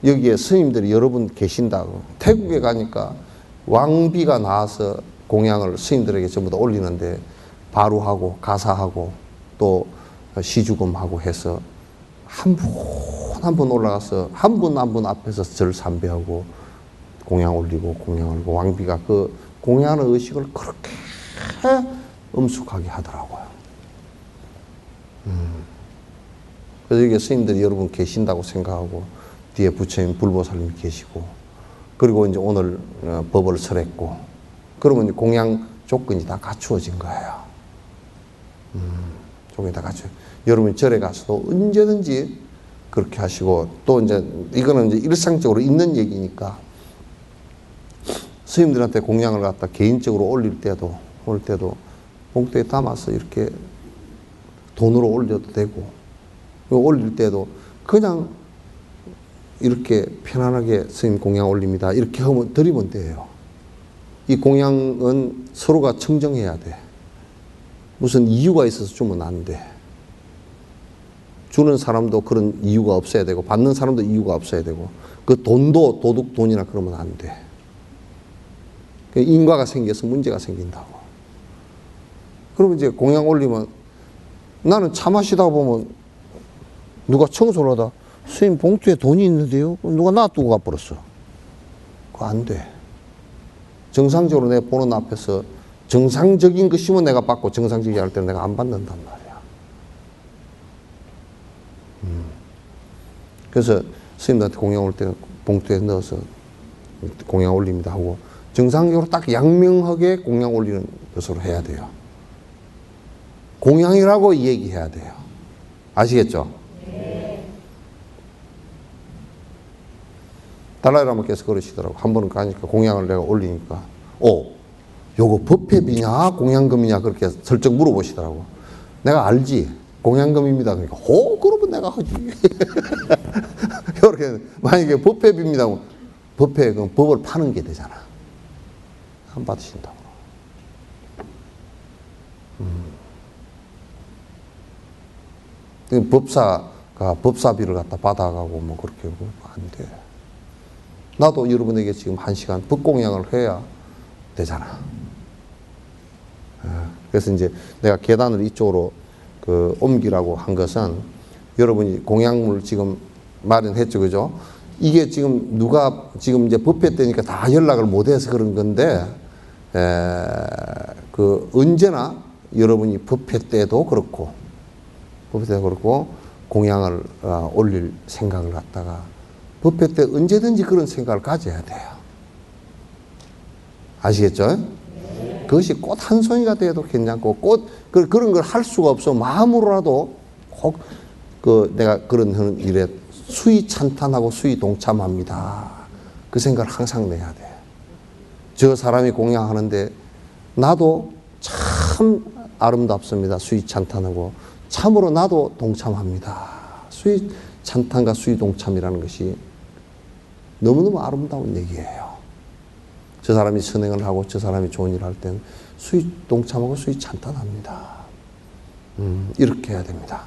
A: 여기에 스님들이 여러분 계신다고. 태국에 가니까 왕비가 나와서 공양을 스님들에게 전부 다 올리는데 바루하고 가사하고 또 시주금하고 해서 한 분 한 분 올라가서 한 분 한 분 앞에서 절 삼배하고 공양 올리고 공양 올리고, 왕비가 그 공양하는 의식을 그렇게 엄숙하게 하더라고요. 그래서 여기 스님들이 여러분 계신다고 생각하고 뒤에 부처님 불보살님 계시고, 그리고 이제 오늘 법을 설했고, 그러면 공양 조건이 다 갖추어진 거예요. 조건이 다 갖추어. 여러분 절에 가서도 언제든지 그렇게 하시고, 또 이제 이거는 이제 일상적으로 있는 얘기니까 스님들한테 공양을 갖다 개인적으로 올릴 때도 봉투에 담아서 이렇게 돈으로 올려도 되고, 올릴 때도 그냥 이렇게 편안하게 스님 공양 올립니다 이렇게 하면 드리면 돼요. 이 공양은 서로가 청정해야 돼. 무슨 이유가 있어서 주면 안 돼. 주는 사람도 그런 이유가 없어야 되고 받는 사람도 이유가 없어야 되고, 그 돈도 도둑 돈이나 그러면 안 돼. 인과가 생겨서 문제가 생긴다고. 그러면 이제 공양 올리면, 나는 차 마시다 보면 누가 청소를 하다 스님 봉투에 돈이 있는데요? 누가 놔두고 가버렸어. 그거 안 돼. 정상적으로 내 보는 앞에서 정상적인 것이면 내가 받고 정상적이지 않을 때는 내가 안 받는단 말이야. 그래서 스님들한테 공양 올 때는 봉투에 넣어서 공양 올립니다 하고 정상적으로 딱 양명하게 공양 올리는 것으로 해야 돼요. 공양이라고 얘기해야 돼요. 아시겠죠? 네. 달라이라마께서 그러시더라고. 한 번은 가니까 공양을 내가 올리니까 요거 법회비냐 공양금이냐 그렇게 슬쩍 물어보시더라고. 내가 알지. 공양금입니다. 그러니까 그러면 내가 하지. 이렇게 만약에 법회비입니다. 법회 그 법을 파는 게 되잖아. 안 받으신다고. 법사가 법사비를 갖다 받아가고 뭐 그렇게 안 돼. 나도 여러분에게 지금 1시간 법공양을 해야 되잖아. 그래서 이제 내가 계단을 이쪽으로 옮기라고 한 것은, 여러분이 공양물 지금 마련했죠, 그죠? 이게 지금 누가 지금 이제 법회 때니까 다 연락을 못해서 그런 건데, 언제나 여러분이 법회 때도 그렇고 공양을 올릴 생각을 갖다가 법회 때 언제든지 그런 생각을 가져야 돼요. 아시겠죠? 그것이 꽃 한 송이가 돼도 괜찮고, 그런 걸 할 수가 없어. 마음으로라도 꼭, 내가 그런 일에 수위 찬탄하고 수위 동참합니다. 그 생각을 항상 내야 돼. 저 사람이 공양하는데, 나도 참 아름답습니다. 수위 찬탄하고. 참으로 나도 동참합니다. 수위 찬탄과 수위 동참이라는 것이 너무너무 아름다운 얘기예요. 저 사람이 선행을 하고 저 사람이 좋은 일을 할 때는 수위 동참하고 수위 찬탄합니다. 이렇게 해야 됩니다.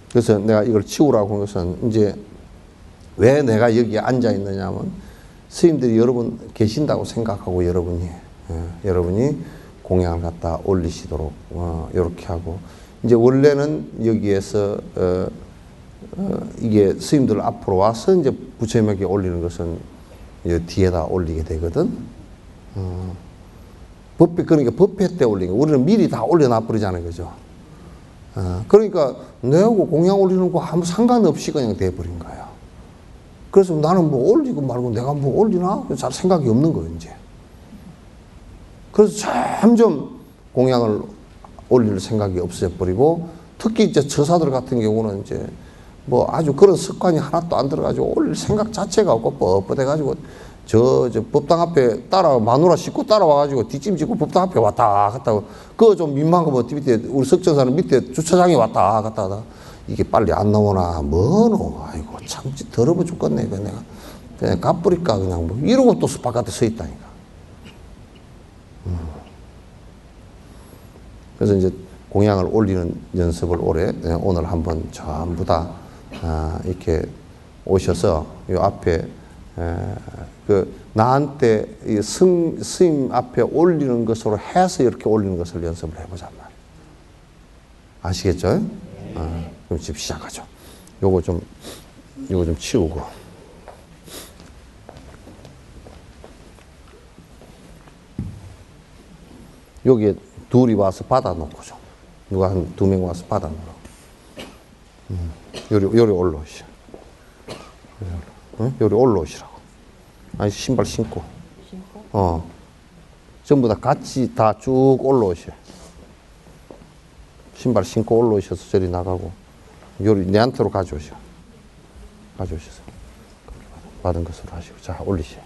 A: 그래서 내가 이걸 치우라고 한 것은 이제 왜 내가 여기에 앉아 있느냐면 스님들이 여러분 계신다고 생각하고 여러분이 공양을 갖다 올리시도록 이렇게 하고 이제 원래는 여기에서 이게 스님들 앞으로 와서 이제 부처님에게 올리는 것은 이제 뒤에다 올리게 되거든. 그러니까 법회 때 올리는 거. 우리는 미리 다 올려놔 버리잖아요, 그죠? 그러니까 내하고 공양 올리는 거 아무 상관없이 그냥 돼버린 거예요. 그래서 나는 뭐 올리고 말고 내가 뭐 올리나? 잘 생각이 없는 거예요, 이제. 그래서 점점 공양을 올릴 생각이 없어져 버리고, 특히 이제 처사들 같은 경우는 이제 뭐 아주 그런 습관이 하나도 안 들어가지고 올릴 생각 자체가 없고 뻣뻣해가지고 저 법당 앞에 마누라 싣고 따라와가지고 뒷짐 지고 법당 앞에 왔다 갔다 하고, 그거 좀 민망한 거 뭐 밑에 우리 석전사는 밑에 주차장에 왔다 갔다 하다 이게 빨리 안 나오나 뭐노, 아이고 참 더러워 죽겠네. 그냥 가버릴까 그냥 뭐 이러고 또 바깥에 서 있다니까. 그래서 이제 공양을 올리는 연습을 오늘 한번 전부 다 이렇게 오셔서 이 앞에 나한테 이 스님 앞에 올리는 것으로 해서 이렇게 올리는 것을 연습을 해보자 말이에요. 아시겠죠? 그럼 지금 시작하죠. 요거 좀 치우고. 여기에 둘이 와서 받아놓고죠. 누가 한 2명 와서 받아놓으라고. 요리 올라오시오. 요리 올라오시라고. 아니, 신발 신고. 전부 다 같이 다 쭉 올라오시오. 신발 신고 올라오셔서 저리 나가고, 요리 내한테로 가져오시오. 가져오셔서. 받은 것으로 하시고. 자, 올리시오.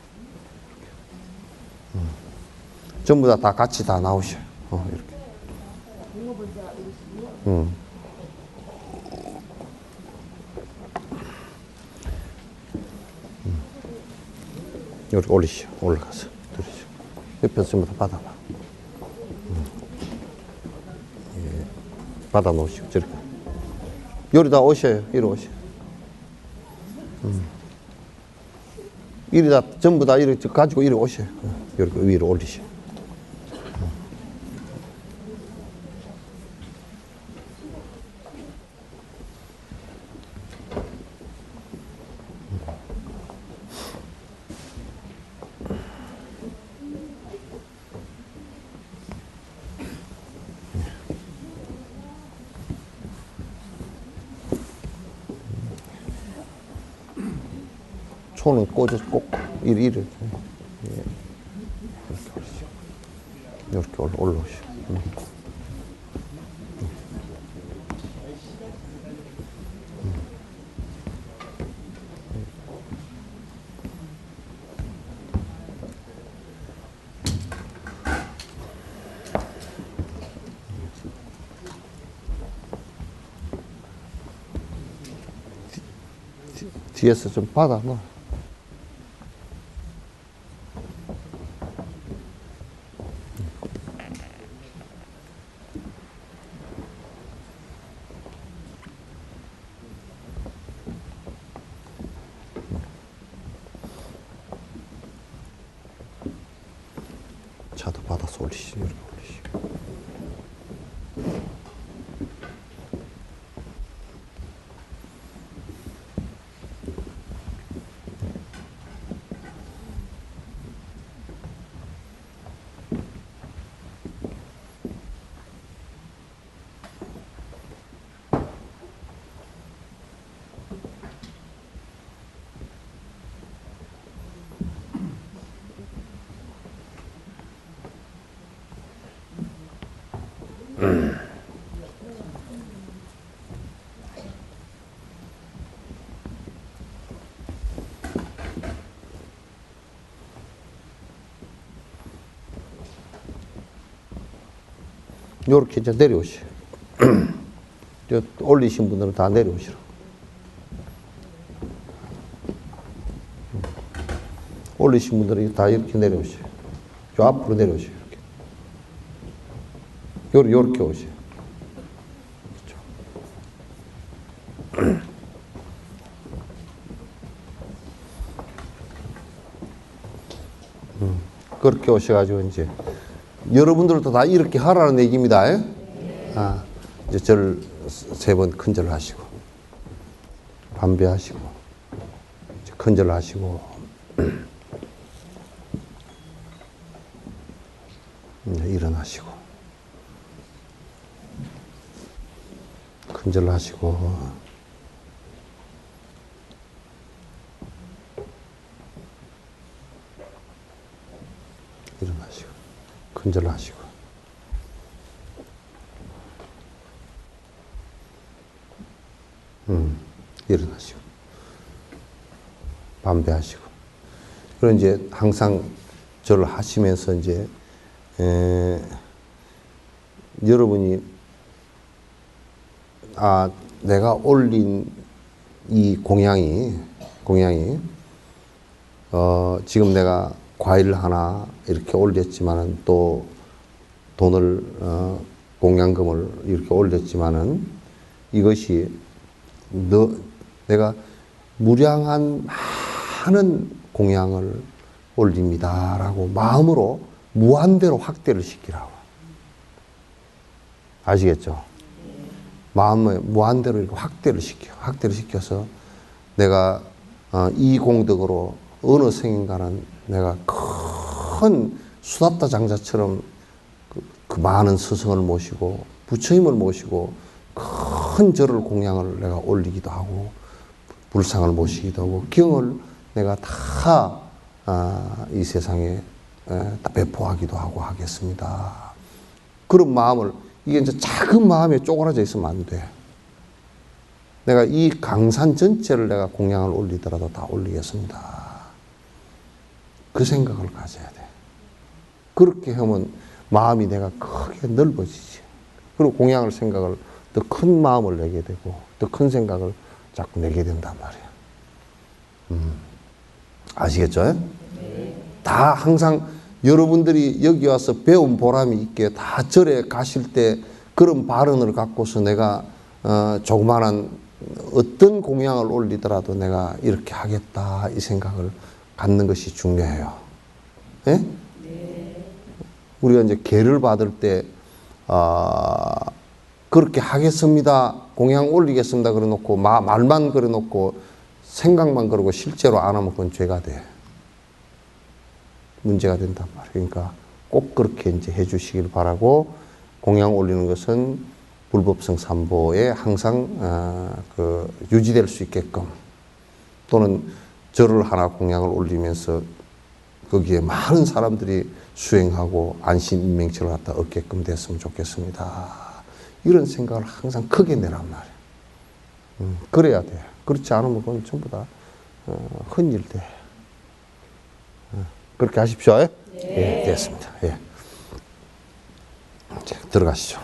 A: 전부 다 같이 다 나오시오. 이렇게. 이렇게 올리시오. 올라가서 들으시오. 옆에서 전부 다 받아봐. 예. 받아 놓으시오. 저렇게. 요리 다 오셔요. 이리 오셔요. 이리 다 전부 다 이렇게 가지고 이리 오셔요. 이렇게 위로 올리시오. 손은 꼭 이렇게 이렇게 올리시오. 이렇게 올라오시오. 뒤에서 좀 받아 놔. 차도 받아서 올리시오. 이렇게 올리시오. 요렇게 이제 내려오시오. 올리신 분들은 다 내려오시라. 올리신 분들은 다 이렇게 내려오시오. 저 앞으로 내려오시오. 요렇게 오시오. 그렇게 오셔가지고 이제 여러분들도 다 이렇게 하라는 얘기입니다. 이제 절 3번 큰절 하시고 반배하시고 큰절 하시고 일어나시고 큰절 하시고 일어나시고 큰절 하시고 일어나시고 반배하시고 그런 이제 항상 절을 하시면서 이제 여러분이 내가 올린 이 공양이 지금 내가 과일 하나 이렇게 올렸지만은 또 돈을 공양금을 이렇게 올렸지만은 이것이 내가 무량한 많은 공양을 올립니다라고 마음으로 무한대로 확대를 시키라고. 아시겠죠? 마음에 무한대로 이렇게 확대를 시켜서 내가 이 공덕으로 어느 생인가는 내가 큰 수답다 장자처럼 그 많은 스승을 모시고 부처님을 모시고 큰 절을 공양을 내가 올리기도 하고 불상을 모시기도 하고 경을 내가 다 이 세상에 다 배포하기도 하고 하겠습니다. 그런 마음을 이게 이제 작은 마음에 쪼그라져 있으면 안 돼. 내가 이 강산 전체를 내가 공양을 올리더라도 다 올리겠습니다. 그 생각을 가져야 돼. 그렇게 하면 마음이 내가 크게 넓어지지. 그리고 공양을 생각을 더 큰 마음을 내게 되고 더 큰 생각을 자꾸 내게 된단 말이야. 아시겠죠? 다 항상 여러분들이 여기 와서 배운 보람이 있게 다 절에 가실 때 그런 발언을 갖고서 내가 조그마한 어떤 공양을 올리더라도 내가 이렇게 하겠다 이 생각을 갖는 것이 중요해요. 예? 우리가 이제 계를 받을 때 그렇게 하겠습니다. 공양 올리겠습니다. 그래 놓고 말만 그래 놓고 생각만 그러고 실제로 안 하면 그건 죄가 돼. 문제가 된단 말이에요. 그러니까 꼭 그렇게 이제 해 주시길 바라고 공양 올리는 것은 불법성 삼보에 항상 유지될 수 있게끔 또는 절을 하나 공양을 올리면서 거기에 많은 사람들이 수행하고 안심인명체를 갖다 얻게끔 됐으면 좋겠습니다. 이런 생각을 항상 크게 내란 말이에요. 그래야 돼. 그렇지 않으면 그건 전부 다 헛일 돼. 그렇게 하십시오. 예? 네. 예, 됐습니다. 예. 자, 들어가시죠.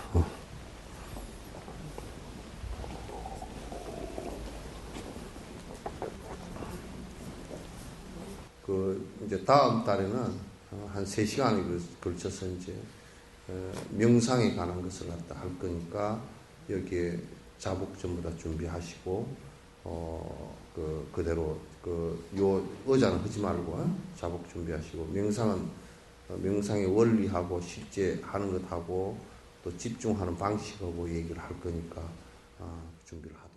A: 이제 다음 달에는 한 3시간에 걸쳐서 이제 명상에 관한 것을 갖다 할 거니까 여기에 자복 전부 다 준비하시고 그대로 요 의자는 하지 말고 자복 준비하시고 명상은 명상의 원리하고 실제 하는 것하고 또 집중하는 방식하고 얘기를 할 거니까 준비를 하세요.